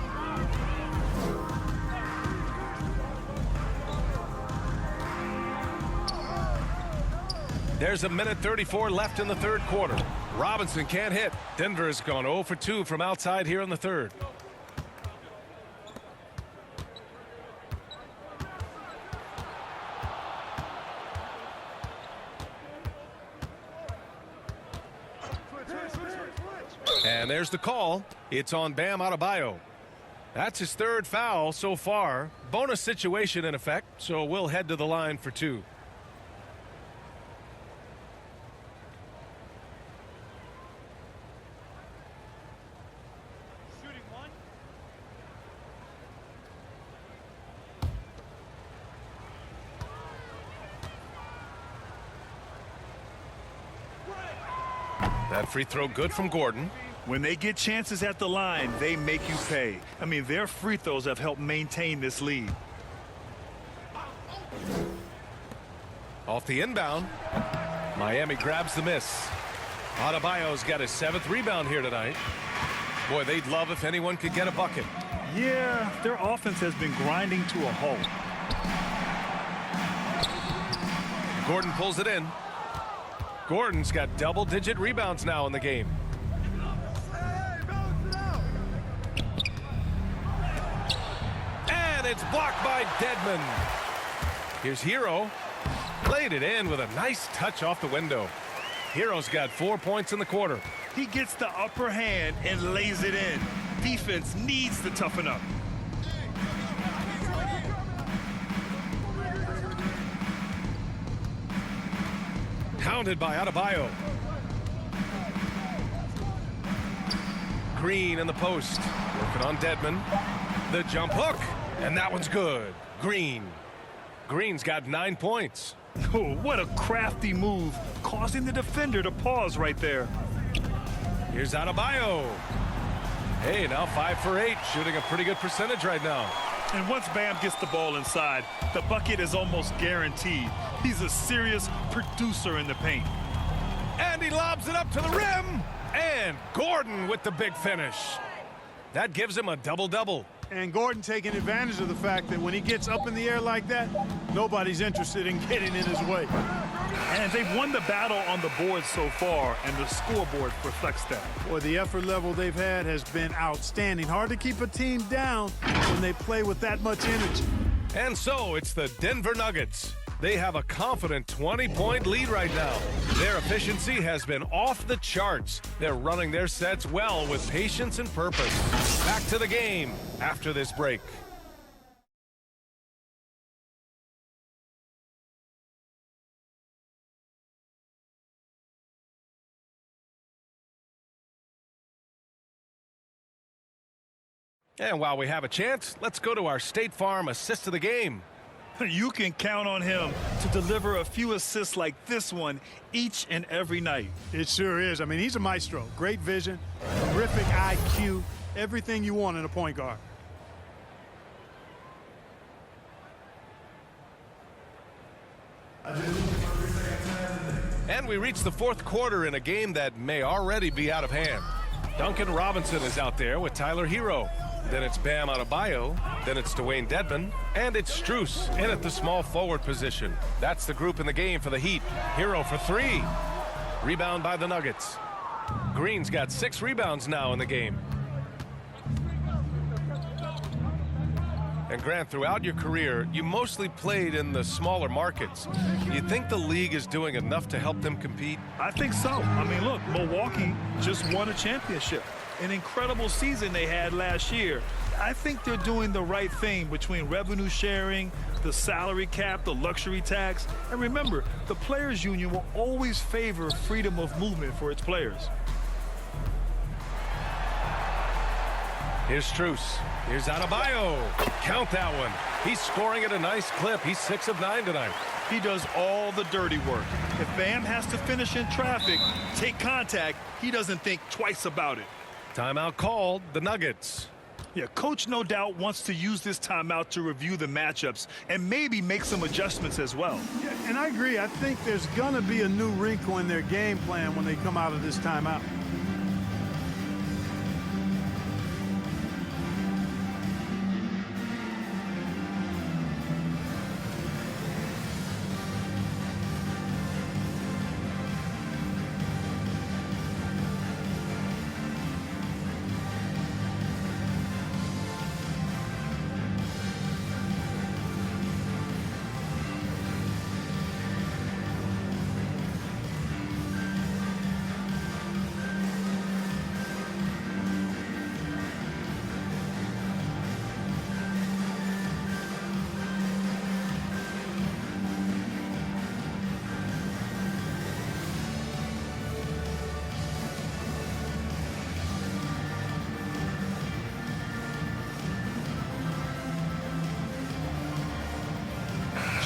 There's a minute 34 left in the third quarter. Robinson can't hit. Denver has gone 0 for 2 from outside here in the third. And there's the call. It's on Bam Adebayo. That's his third foul so far. Bonus situation in effect, so we'll head to the line for 2. That free throw good from Gordon. When they get chances at the line, they make you pay. I mean, their free throws have helped maintain this lead. Off the inbound. Miami grabs the miss. Adebayo's got his 7th rebound here tonight. Boy, they'd love if anyone could get a bucket. Yeah, their offense has been grinding to a halt. Gordon pulls it in. Gordon's got double-digit rebounds now in the game. And it's blocked by Dedmon. Here's Hero. Laid it in with a nice touch off the window. Hero's got 4 points in the quarter. He gets the upper hand and lays it in. Defense needs to toughen up. Hounded by Adebayo. Green in the post. Working on Dedmon. The jump hook. And that one's good. Green. Green's got 9 points. Oh, what a crafty move, causing the defender to pause right there. Here's Adebayo. Hey, now 5 for 8, shooting a pretty good percentage right now. And once Bam gets the ball inside, the bucket is almost guaranteed. He's a serious producer in the paint. And he lobs it up to the rim. And Gordon with the big finish. That gives him a double-double. And Gordon taking advantage of the fact that when he gets up in the air like that, nobody's interested in getting in his way. And they've won the battle on the board so far, and the scoreboard reflects that. Boy, the effort level they've had has been outstanding. Hard to keep a team down when they play with that much energy. And so it's the Denver Nuggets. They have a confident 20-point lead right now. Their efficiency has been off the charts. They're running their sets well with patience and purpose. Back to the game after this break. And while we have a chance, let's go to our State Farm assist of the game. You can count on him to deliver a few assists like this one each and every night. It sure is. I mean, he's a maestro. Great vision, terrific IQ, everything you want in a point guard. And we reach the 4th quarter in a game that may already be out of hand. Duncan Robinson is out there with Tyler Hero. Then it's Bam Adebayo. Then it's Dwayne Dedmon. And it's Strus in at the small forward position. That's the group in the game for the Heat. Hero for 3. Rebound by the Nuggets. Green's got 6 rebounds now in the game. And Grant, throughout your career, you mostly played in the smaller markets. You think the league is doing enough to help them compete? I think so. I mean, look, Milwaukee just won a championship. An incredible season they had last year. I think they're doing the right thing between revenue sharing, the salary cap, the luxury tax. And remember, the Players Union will always favor freedom of movement for its players. Here's Strus. Here's Adebayo. Count that one. He's scoring at a nice clip. He's 6 of 9 tonight. He does all the dirty work. If Bam has to finish in traffic, take contact, he doesn't think twice about it. Timeout called, the Nuggets. Yeah, coach no doubt wants to use this timeout to review the matchups and maybe make some adjustments as well. Yeah, and I agree. I think there's going to be a new wrinkle in their game plan when they come out of this timeout.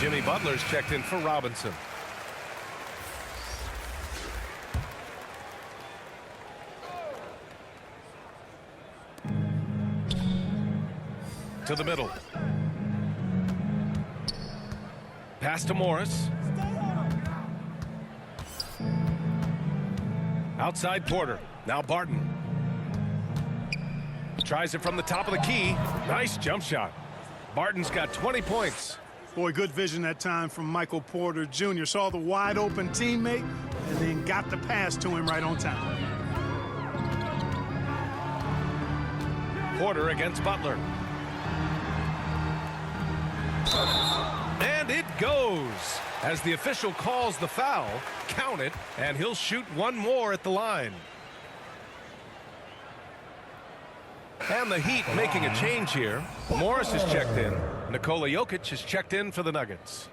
Jimmy Butler's checked in for Robinson. To the middle. Pass to Morris. Outside Porter. Now Barton. Tries it from the top of the key. Nice jump shot. Barton's got 20 points. Boy, good vision that time from Michael Porter Jr. Saw the wide open teammate and then got the pass to him right on time. Porter against Butler. And it goes. As the official calls the foul, count it, and he'll shoot one more at the line. And the Heat making a change here. Morris is checked in. Nikola Jokic is checked in for the Nuggets.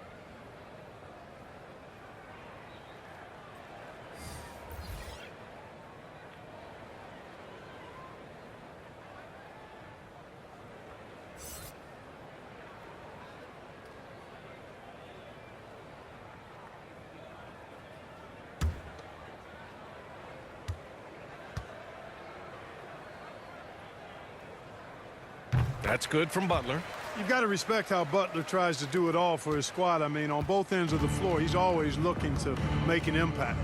That's good from Butler. You've got to respect how Butler tries to do it all for his squad. I mean, on both ends of the floor, he's always looking to make an impact.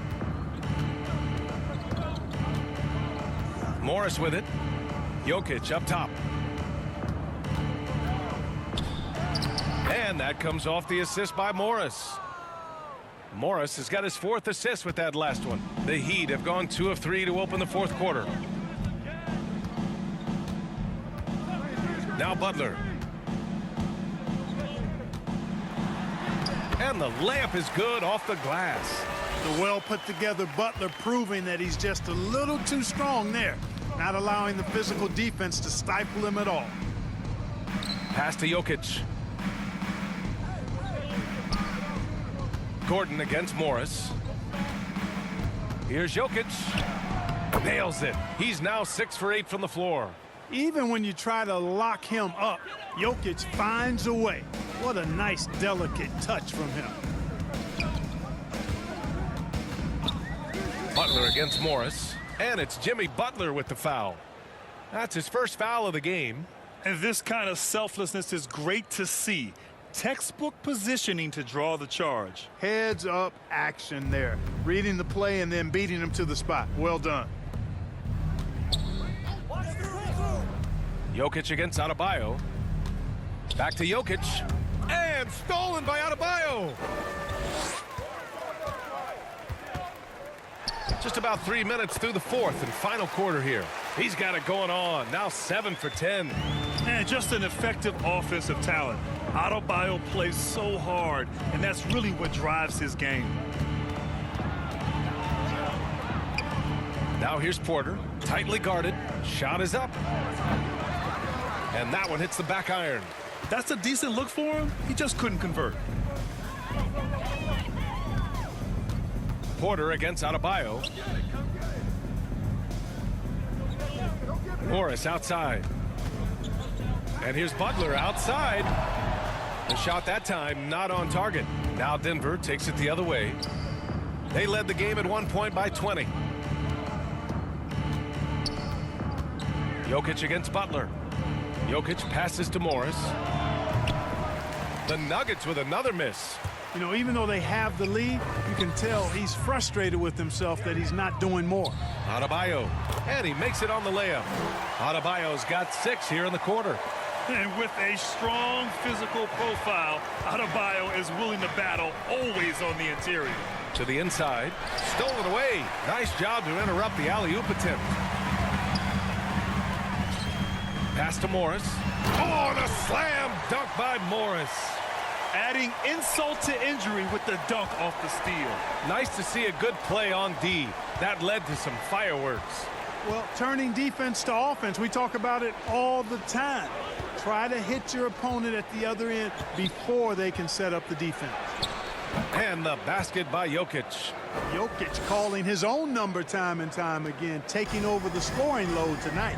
Morris with it. Jokic up top. And that comes off the assist by Morris. Morris has got his 4th assist with that last one. The Heat have gone 2 of 3 to open the 4th quarter. Now Butler. And the layup is good off the glass. The well put together Butler proving that he's just a little too strong there, not allowing the physical defense to stifle him at all. Pass to Jokic. Gordon against Morris. Here's Jokic. Nails it. He's now 6 for 8 from the floor. Even when you try to lock him up, Jokic finds a way. What a nice, delicate touch from him. Butler against Morris. And it's Jimmy Butler with the foul. That's his first foul of the game. And this kind of selflessness is great to see. Textbook positioning to draw the charge. Heads up action there. Reading the play and then beating him to the spot. Well done. Jokic against Adebayo. Back to Jokic. And stolen by Adebayo. Just about 3 minutes through the 4th and final quarter here. He's got it going on. Now 7 for 10. And just an effective offensive talent. Adebayo plays so hard, and that's really what drives his game. Now here's Porter. Tightly guarded. Shot is up. And that one hits the back iron. That's a decent look for him. He just couldn't convert. Porter against Adebayo. Morris outside. And here's Butler outside. The shot that time not on target. Now Denver takes it the other way. They led the game at 1 point by 20. Jokic against Butler. Jokic passes to Morris. The Nuggets with another miss. You know, even though they have the lead, you can tell he's frustrated with himself that he's not doing more. Adebayo. And he makes it on the layup. Adebayo's got 6 here in the quarter. And with a strong physical profile, Adebayo is willing to battle, always on the interior. To the inside. Stolen away. Nice job to interrupt the alley-oop attempt. Pass to Morris. Oh, and a slam dunk by Morris. Adding insult to injury with the dunk off the steal. Nice to see a good play on D. That led to some fireworks. Well, turning defense to offense, we talk about it all the time. Try to hit your opponent at the other end before they can set up the defense. And the basket by Jokic. Jokic calling his own number time and time again, taking over the scoring load tonight.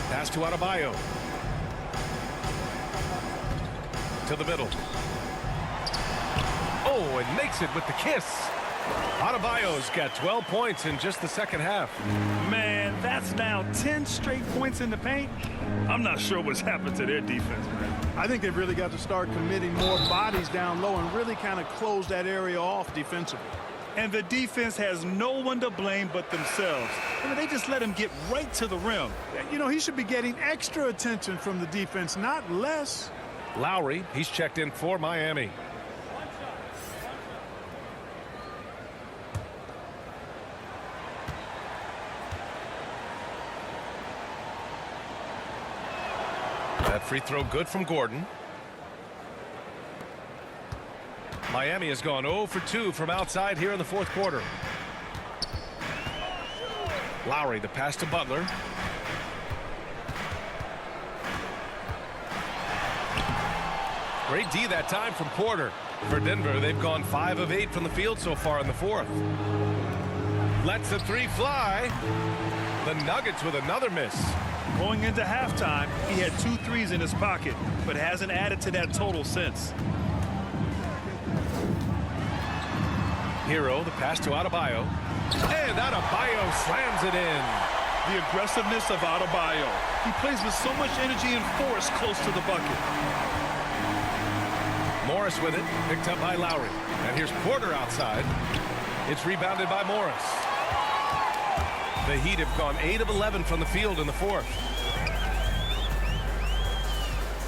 Pass to Adebayo. To to the middle. Oh, and makes it with the kiss. Adebayo's got 12 points in just the second half. Man, that's now 10 straight points in the paint. I'm not sure what's happened to their defense, man. I think they've really got to start committing more bodies down low and really kind of close that area off defensively. And the defense has no one to blame but themselves. I mean, they just let him get right to the rim. You know, he should be getting extra attention from the defense, not less. Lowry, he's checked in for Miami. That free throw good from Gordon. Miami has gone 0 for 2 from outside here in the fourth quarter. Lowry, the pass to Butler. Great D that time from Porter. For Denver, they've gone 5 of 8 from the field so far in the fourth. Lets the three fly. The Nuggets with another miss. Going into halftime, he had 2 threes in his pocket, but hasn't added to that total since. Hero, the pass to Adebayo. And Adebayo slams it in. The aggressiveness of Adebayo. He plays with so much energy and force close to the bucket. Morris with it, picked up by Lowry. And here's Porter outside. It's rebounded by Morris. The Heat have gone 8 of 11 from the field in the fourth.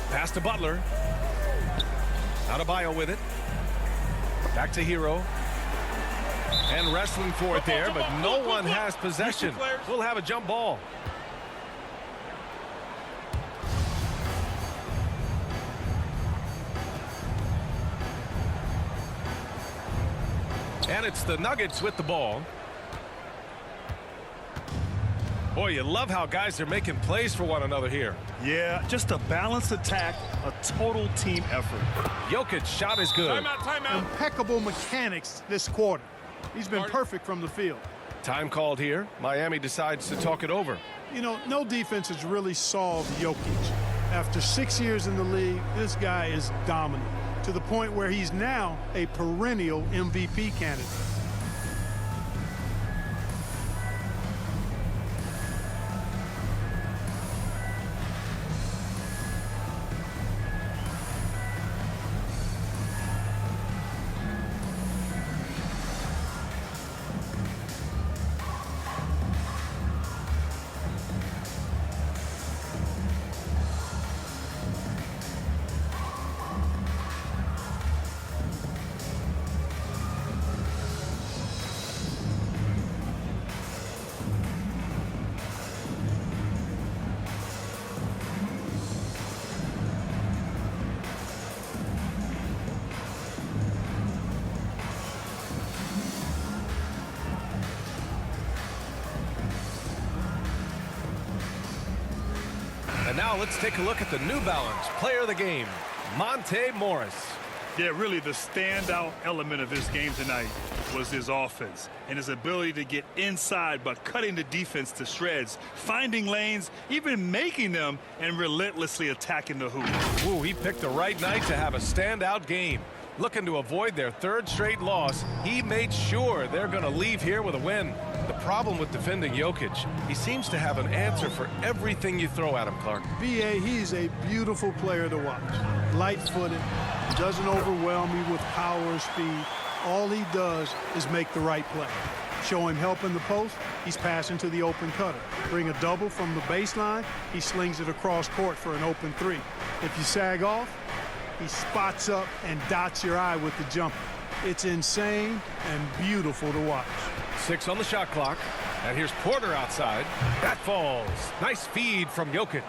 Pass to Butler. Adebayo with it. Back to Hero. And wrestling for it there, but no one has possession. We'll have a jump ball. And it's the Nuggets with the ball. Boy, you love how guys are making plays for one another here. Yeah, just a balanced attack, a total team effort. Jokic shot is good. Timeout. Impeccable mechanics this quarter. He's been perfect from the field. Time called here. Miami decides to talk it over. You know, no defense has really solved Jokic. After 6 years in the league, this guy is dominant to the point where he's now a perennial MVP candidate. And now let's take a look at the New Balance player of the game, Monte Morris. Yeah, really the standout element of his game tonight was his offense and his ability to get inside by cutting the defense to shreds, finding lanes, even making them, and relentlessly attacking the hoop. Ooh, he picked the right night to have a standout game. Looking to avoid their 3rd straight loss, he made sure they're going to leave here with a win. The problem with defending Jokic, he seems to have an answer for everything you throw at him, Clark. B.A., he's a beautiful player to watch. Light-footed, doesn't overwhelm you with power or speed. All he does is make the right play. Show him help in the post, he's passing to the open cutter. Bring a double from the baseline, he slings it across court for an open 3. If you sag off, he spots up and dots your eye with the jumper. It's insane and beautiful to watch. 6 on the shot clock. And here's Porter outside. That falls. Nice feed from Jokic.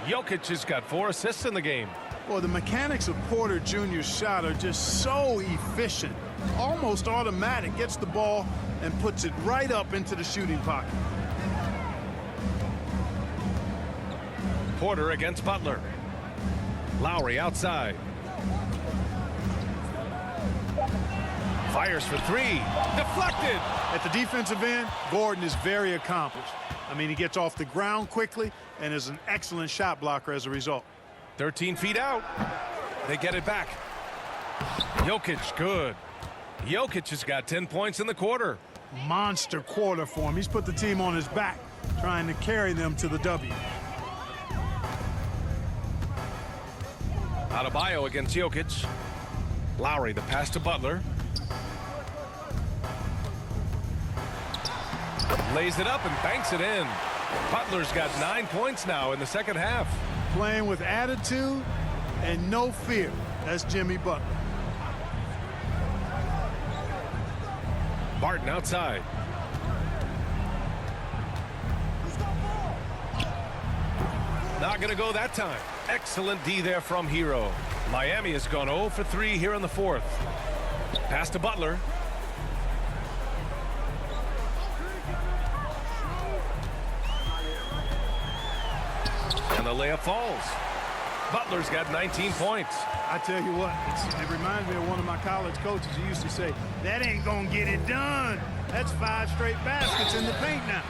Jokic has got 4 assists in the game. Well, the mechanics of Porter Jr.'s shot are just so efficient. Almost automatic. Gets the ball and puts it right up into the shooting pocket. Porter against Butler. Lowry outside. Fires for 3. Deflected. At the defensive end, Gordon is very accomplished. I mean, he gets off the ground quickly and is an excellent shot blocker as a result. 13 feet out. They get it back. Jokic, good. Jokic has got 10 points in the quarter. Monster quarter for him. He's put the team on his back, trying to carry them to the W. Adebayo against Jokic. Lowry, the pass to Butler. Lays it up and banks it in. Butler's got 9 points now in the second half. Playing with attitude and no fear. That's Jimmy Butler. Barton outside. Not going to go that time. Excellent D there from Hero. Miami has gone 0 for 3 here in the fourth. Pass to Butler. And the layup falls. Butler's got 19 points. I tell you what, it reminds me of one of my college coaches who used to say, that ain't gonna get it done. That's 5 straight baskets in the paint now.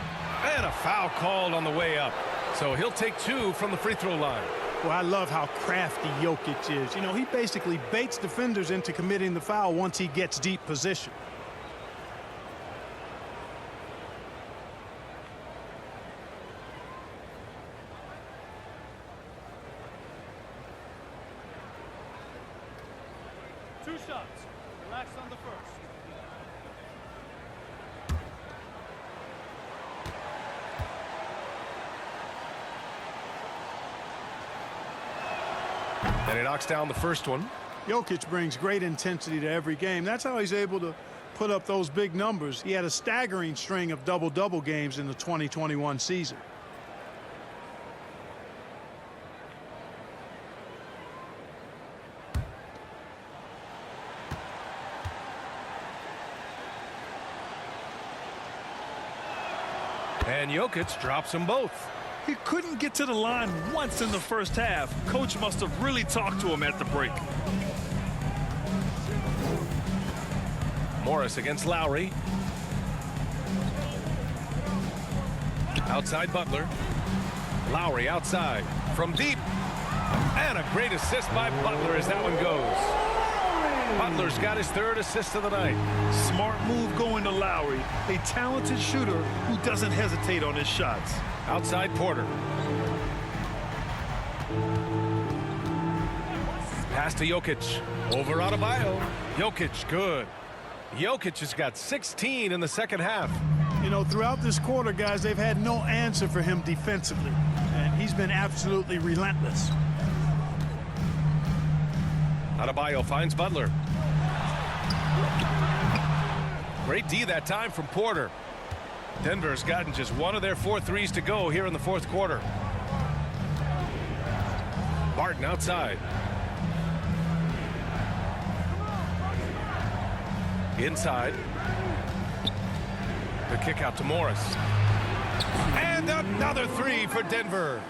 And a foul called on the way up. So he'll take 2 from the free throw line. Well, I love how crafty Jokic is. You know, he basically baits defenders into committing the foul once he gets deep position. Two shots. Relax on the first. And he knocks down the first one. Jokic brings great intensity to every game. That's how he's able to put up those big numbers. He had a staggering string of double-double games in the 2021 season. And Jokic drops them both. He couldn't get to the line once in the first half. Coach must have really talked to him at the break. Morris against Lowry. Outside Butler. Lowry outside from deep. And a great assist by Butler as that one goes. Butler's got his 3rd assist of the night. Smart move going to Lowry, a talented shooter who doesn't hesitate on his shots. Outside Porter. Pass to Jokic. Over Adebayo. Jokic, good. Jokic has got 16 in the second half. You know, throughout this quarter, guys, they've had no answer for him defensively. And he's been absolutely relentless. Adebayo finds Butler. Great D that time from Porter. Denver's gotten just one of their 4 threes to go here in the fourth quarter. Barton outside. Inside. The kick out to Morris. And another 3 for Denver.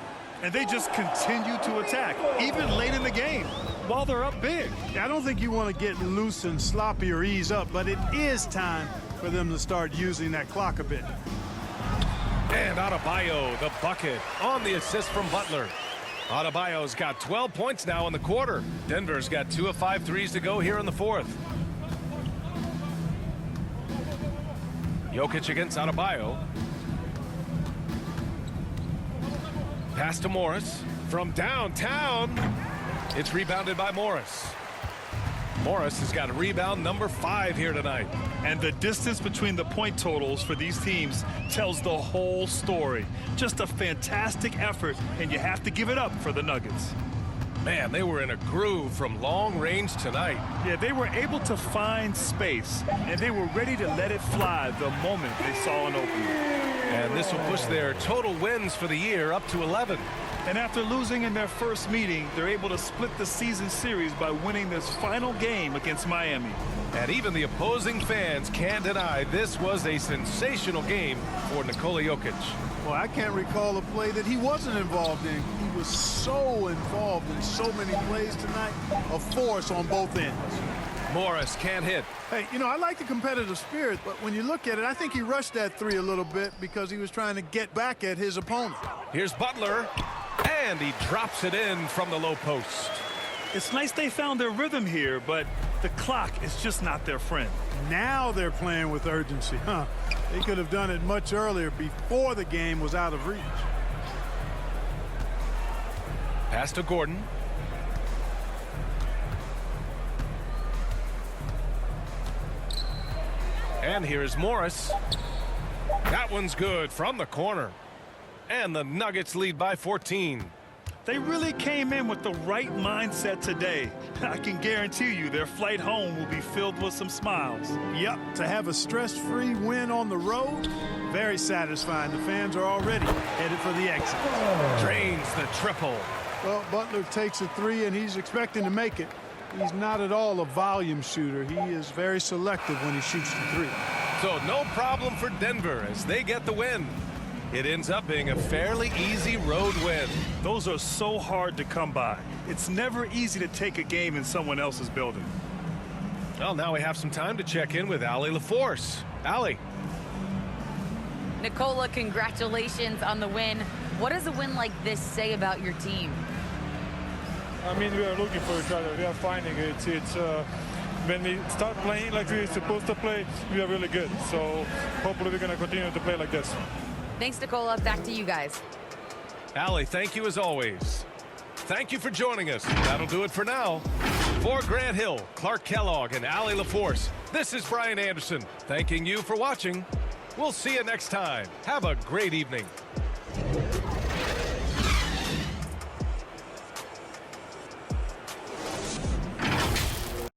And they just continue to attack, even late in the game, while they're up big. I don't think you want to get loose and sloppy or ease up, but it is time for them to start using that clock a bit. And Adebayo, the bucket, on the assist from Butler. Adebayo's got 12 points now in the quarter. Denver's got 2 of 5 threes to go here in the fourth. Jokic against Adebayo. Pass to Morris from downtown. It's rebounded by Morris. Morris has got a rebound number 5 here tonight. And the distance between the point totals for these teams tells the whole story. Just a fantastic effort, and you have to give it up for the Nuggets. Man, they were in a groove from long range tonight. Yeah, they were able to find space, and they were ready to let it fly the moment they saw an opening. And this will push their total wins for the year up to 11. And after losing in their first meeting, they're able to split the season series by winning this final game against Miami. And even the opposing fans can't deny this was a sensational game for Nikola Jokic. Well, I can't recall a play that he wasn't involved in. He was so involved in so many plays tonight, a force on both ends. Morris can't hit. Hey, you know, I like the competitive spirit, but when you look at it, I think he rushed that 3 a little bit because he was trying to get back at his opponent. Here's Butler, and he drops it in from the low post. It's nice they found their rhythm here, but the clock is just not their friend. Now they're playing with urgency, huh? They could have done it much earlier before the game was out of reach. Pass to Gordon. And here's Morris. That one's good from the corner. And the Nuggets lead by 14. They really came in with the right mindset today. I can guarantee you their flight home will be filled with some smiles. Yep, to have a stress-free win on the road, very satisfying. The fans are already headed for the exit. Drains the triple. Well, Butler takes a three, and he's expecting to make it. He's not at all a volume shooter. He is very selective when he shoots the three. So no problem for Denver as they get the win. It ends up being a fairly easy road win. Those are so hard to come by. It's never easy to take a game in someone else's building. Well, now we have some time to check in with Allie LaForce. Allie. Nikola, congratulations on the win. What does a win like this say about your team? I mean, we are looking for each other. We are finding it. When we start playing like we're supposed to play, we are really good. So hopefully we're going to continue to play like this. Thanks, Nikola. Back to you guys. Allie, thank you as always. Thank you for joining us. That'll do it for now. For Grant Hill, Clark Kellogg, and Allie LaForce, this is Brian Anderson thanking you for watching. We'll see you next time. Have a great evening.